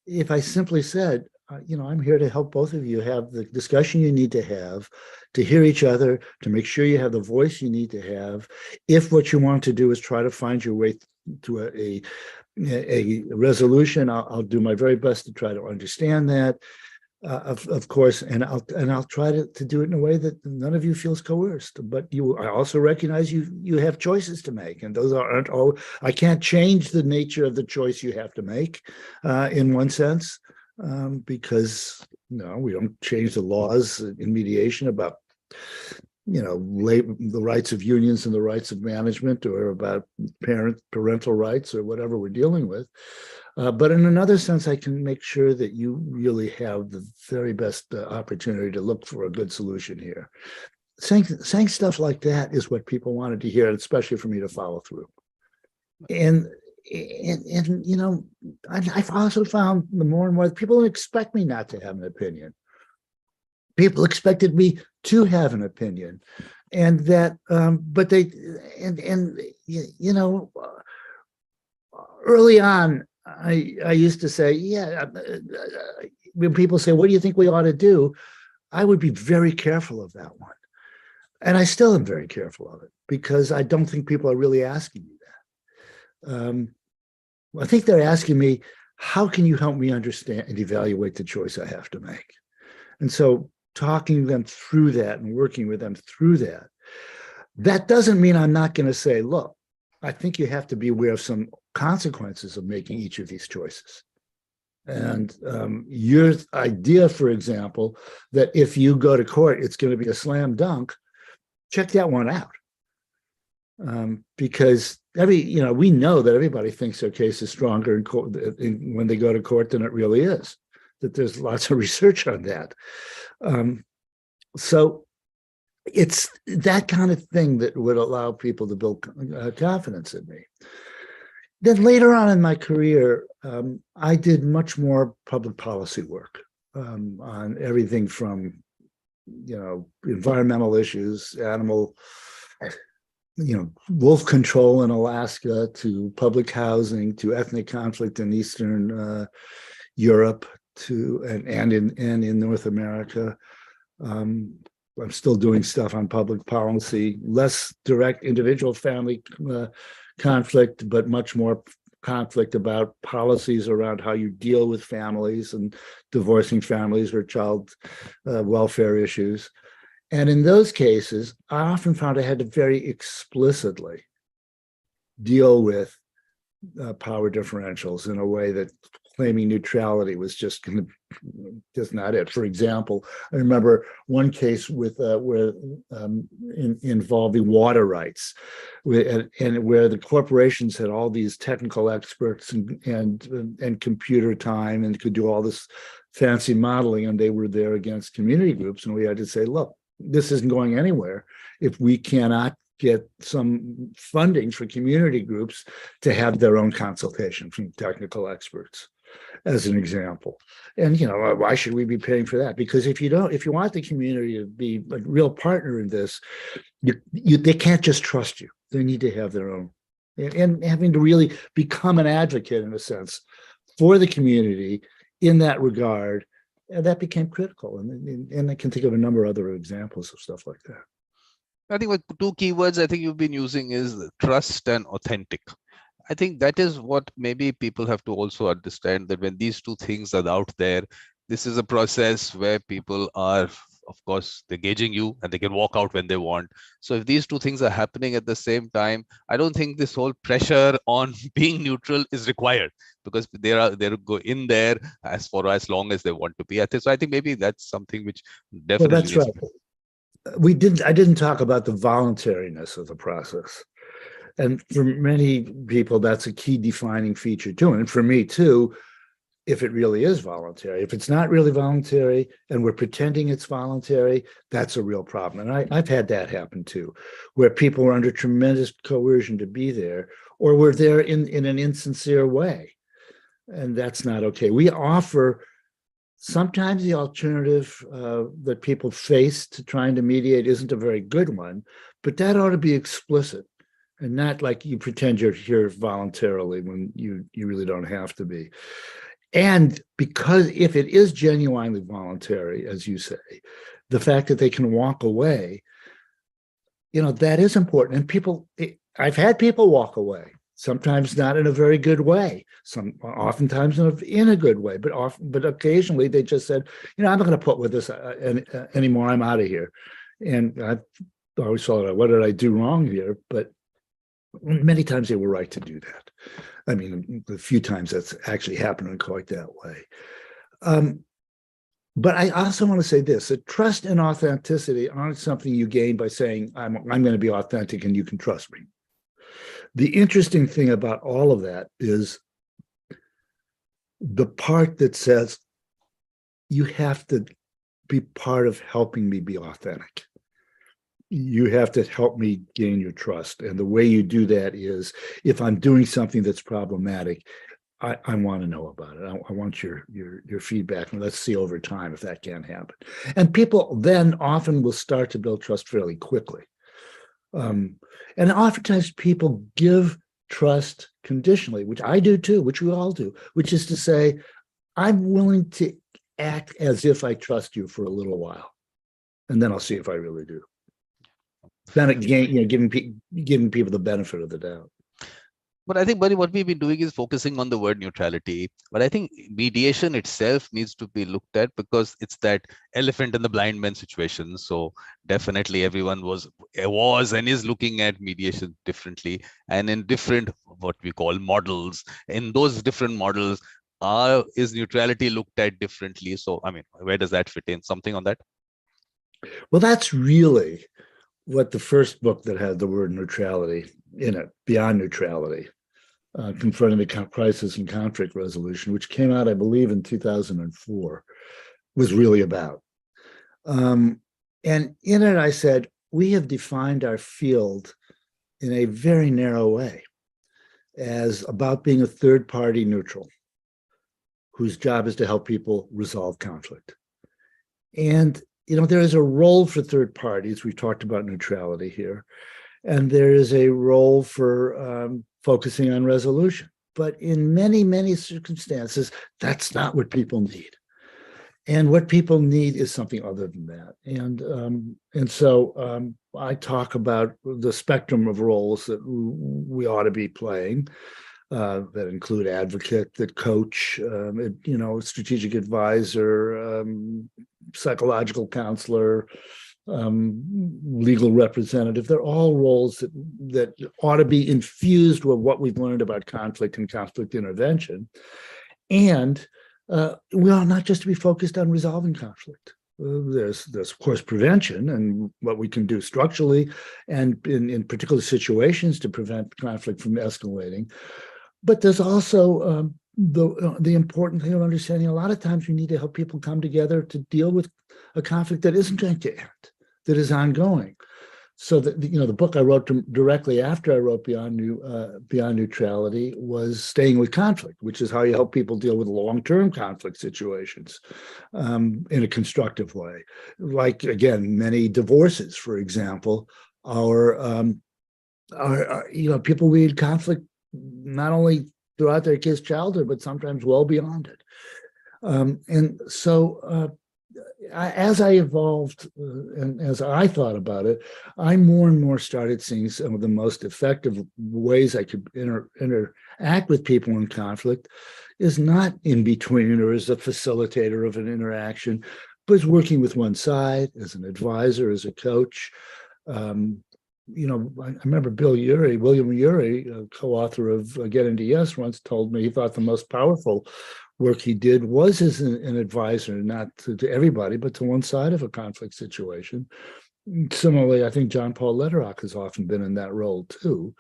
if I simply said, I'm here to help both of you have the discussion you need to have, to hear each other, to make sure you have the voice you need to have. If what you want to do is try to find your way to a resolution, I'll do my very best to try to understand that. Of course, and I'll try to do it in a way that none of you feels coerced. But I also recognize you have choices to make, and those aren't all. I can't change the nature of the choice you have to make, in one sense, because we don't change the laws in mediation about the rights of unions and the rights of management, or about parental rights, or whatever we're dealing with. But in another sense, I can make sure that you really have the very best opportunity to look for a good solution here. Saying stuff like that is what people wanted to hear, especially for me to follow through. And you know, I've also found the more and more people expect me not to have an opinion. People expected me to have an opinion, and that, but they, and you know, early on, I used to say, yeah, when people say, what do you think we ought to do? I would be very careful of that one. And I still am very careful of it because I don't think people are really asking me that. I think they're asking me, how can you help me understand and evaluate the choice I have to make? And so talking them through that and working with them through that, that doesn't mean I'm not going to say, look, I think you have to be aware of some consequences of making each of these choices. And your idea, for example, that if you go to court, it's going to be a slam dunk, check that one out. Because we know that everybody thinks their case is stronger in court when they go to court than it really is, that there's lots of research on that. So it's that kind of thing that would allow people to build confidence in me. Then later on in my career, I did much more public policy work on everything from, environmental issues, animal, wolf control in Alaska, to public housing, to ethnic conflict in Eastern Europe, and in North America. I'm still doing stuff on public policy, less direct individual family conflict, but much more conflict about policies around how you deal with families and divorcing families or child welfare issues. And in those cases, I often found I had to very explicitly deal with power differentials in a way that claiming neutrality was just not it. For example, I remember one case with involving water rights, and where the corporations had all these technical experts and computer time and could do all this fancy modeling, and they were there against community groups, and we had to say, look, this isn't going anywhere if we cannot get some funding for community groups to have their own consultation from technical experts, as an example. And why should we be paying for that? Because if you want the community to be a real partner in this, they can't just trust you. They need to have their own, and having to really become an advocate, in a sense, for the community in that regard. And that became critical. And I can think of a number of other examples of stuff like that. I think what two keywords I think you've been using is trust and authentic. I think that is what maybe people have to also understand, that when these two things are out there, this is a process where people are, of course, they're gauging you and they can walk out when they want. So if these two things are happening at the same time, I don't think this whole pressure on being neutral is required, because they'll go in there for as long as they want to be at it. So I think maybe that's something which definitely. Well, that's right. I didn't talk about the voluntariness of the process. And for many people, that's a key defining feature too. And for me too, if it really is voluntary. If it's not really voluntary and we're pretending it's voluntary, that's a real problem. And I've had that happen too, where people were under tremendous coercion to be there, or were there in an insincere way. And that's not okay. We offer sometimes the alternative that people face to trying to mediate isn't a very good one, but that ought to be explicit and not like you pretend you're here voluntarily when you really don't have to be. And because if it is genuinely voluntary, as you say, the fact that they can walk away, that is important. And I've had people walk away, sometimes not in a very good way, oftentimes in a good way, but occasionally they just said, I'm not going to put with this anymore. I'm out of here. And I always thought, what did I do wrong here? But many times they were right to do that. I mean, a few times that's actually happened quite that way. But I also want to say this, that trust and authenticity aren't something you gain by saying, I'm going to be authentic and you can trust me. The interesting thing about all of that is the part that says you have to be part of helping me be authentic. you have to help me gain your trust. And the way you do that is, if I'm doing something that's problematic, I want to know about it. I want your feedback, and let's see over time if that can happen. And people then often will start to build trust fairly quickly. And oftentimes people give trust conditionally, which I do too, which we all do, which is to say, I'm willing to act as if I trust you for a little while, and then I'll see if I really do. Then again, giving people the benefit of the doubt. But I think, Buddy, what we've been doing is focusing on the word neutrality. But I think mediation itself needs to be looked at, because it's that elephant in the blind man situation. So definitely everyone was and is looking at mediation differently, and in different what we call models. In those different models, is neutrality looked at differently? So, I mean, where does that fit in? Something on that? Well, that's really what the first book that had the word neutrality in it, Beyond Neutrality, Confronting the Crisis and Conflict Resolution, which came out, I believe, in 2004, was really about. And in it, I said, we have defined our field in a very narrow way as about being a third-party neutral whose job is to help people resolve conflict. And there is a role for third parties. We've talked about neutrality here. And there is a role for focusing on resolution. But in many, many circumstances, that's not what people need. And what people need is something other than that. And so I talk about the spectrum of roles that we ought to be playing. That include advocate, that coach, strategic advisor, psychological counselor, legal representative. They're all roles that ought to be infused with what we've learned about conflict and conflict intervention. And we ought not just to be focused on resolving conflict. There's of course prevention and what we can do structurally and in particular situations to prevent conflict from escalating. But there's also the important thing of understanding a lot of times we need to help people come together to deal with a conflict that isn't going to end, that is ongoing. So that the book I wrote directly after I wrote Beyond Neutrality was Staying with Conflict, which is how you help people deal with long-term conflict situations in a constructive way. Like, again, many divorces, for example, are people lead conflict not only throughout their kids' childhood, but sometimes well beyond it. And so as I evolved and as I thought about it, I more and more started seeing some of the most effective ways I could interact with people in conflict is not in between or as a facilitator of an interaction, but as working with one side, as an advisor, as a coach. I remember William Ury, co-author of Get Into Yes, once told me he thought the most powerful work he did was as an advisor, not to everybody, but to one side of a conflict situation. Similarly, I think John Paul Lederach has often been in that role too.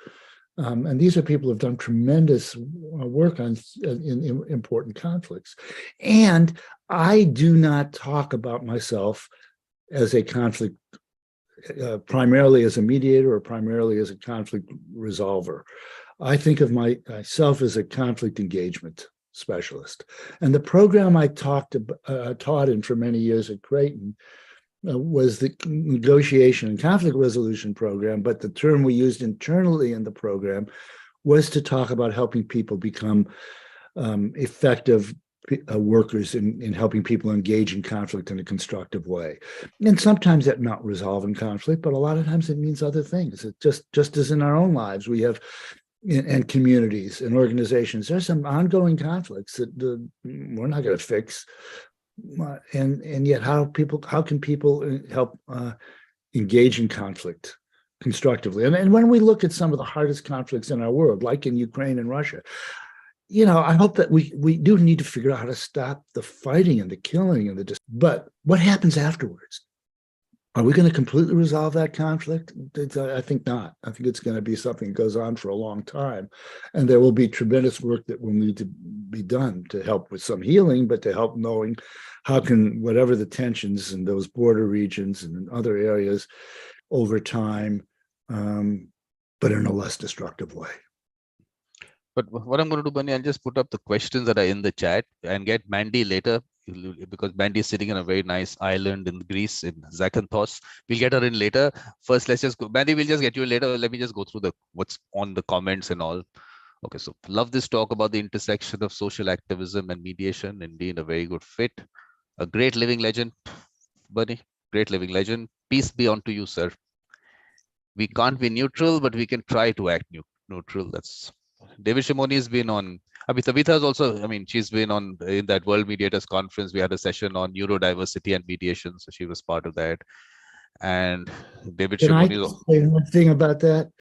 And these are people who have done tremendous work in important conflicts. And I do not talk about myself as a conflict primarily as a mediator or primarily as a conflict resolver. I think of myself as a conflict engagement specialist. And the program I taught in for many years at Creighton was the negotiation and conflict resolution program, but the term we used internally in the program was to talk about helping people become effective workers in helping people engage in conflict in a constructive way. And sometimes that not resolving conflict, but a lot of times it means other things. It just as in our own lives, we have and communities and organizations, there's some ongoing conflicts that we're not going to fix. And yet how can people help engage in conflict constructively? And when we look at some of the hardest conflicts in our world, like in Ukraine and Russia, I hope that we do need to figure out how to stop the fighting and the killing and but what happens afterwards? Are we going to completely resolve that conflict? I think not. I think it's going to be something that goes on for a long time. And there will be tremendous work that will need to be done to help with some healing, but to help knowing how can whatever the tensions in those border regions and in other areas over time, but in a less destructive way. But what I'm going to do, Bunny, I'll just put up the questions that are in the chat and get Mandy later, because Mandy is sitting in a very nice island in Greece, in Zakynthos. We'll get her in later. First, let's just go. Mandy, we'll just get you later. Let me just go through what's on the comments and all. Okay, so love this talk about the intersection of social activism and mediation. Indeed, a very good fit. A great living legend, Bunny. Great living legend. Peace be unto you, sir. We can't be neutral, but we can try to act neutral. That's David Shimoni has been on. Tabitha has also, she's been on in that World Mediators conference. We had a session on neurodiversity and mediation, so she was part of that. And David Can I Shimoni. say one thing about that?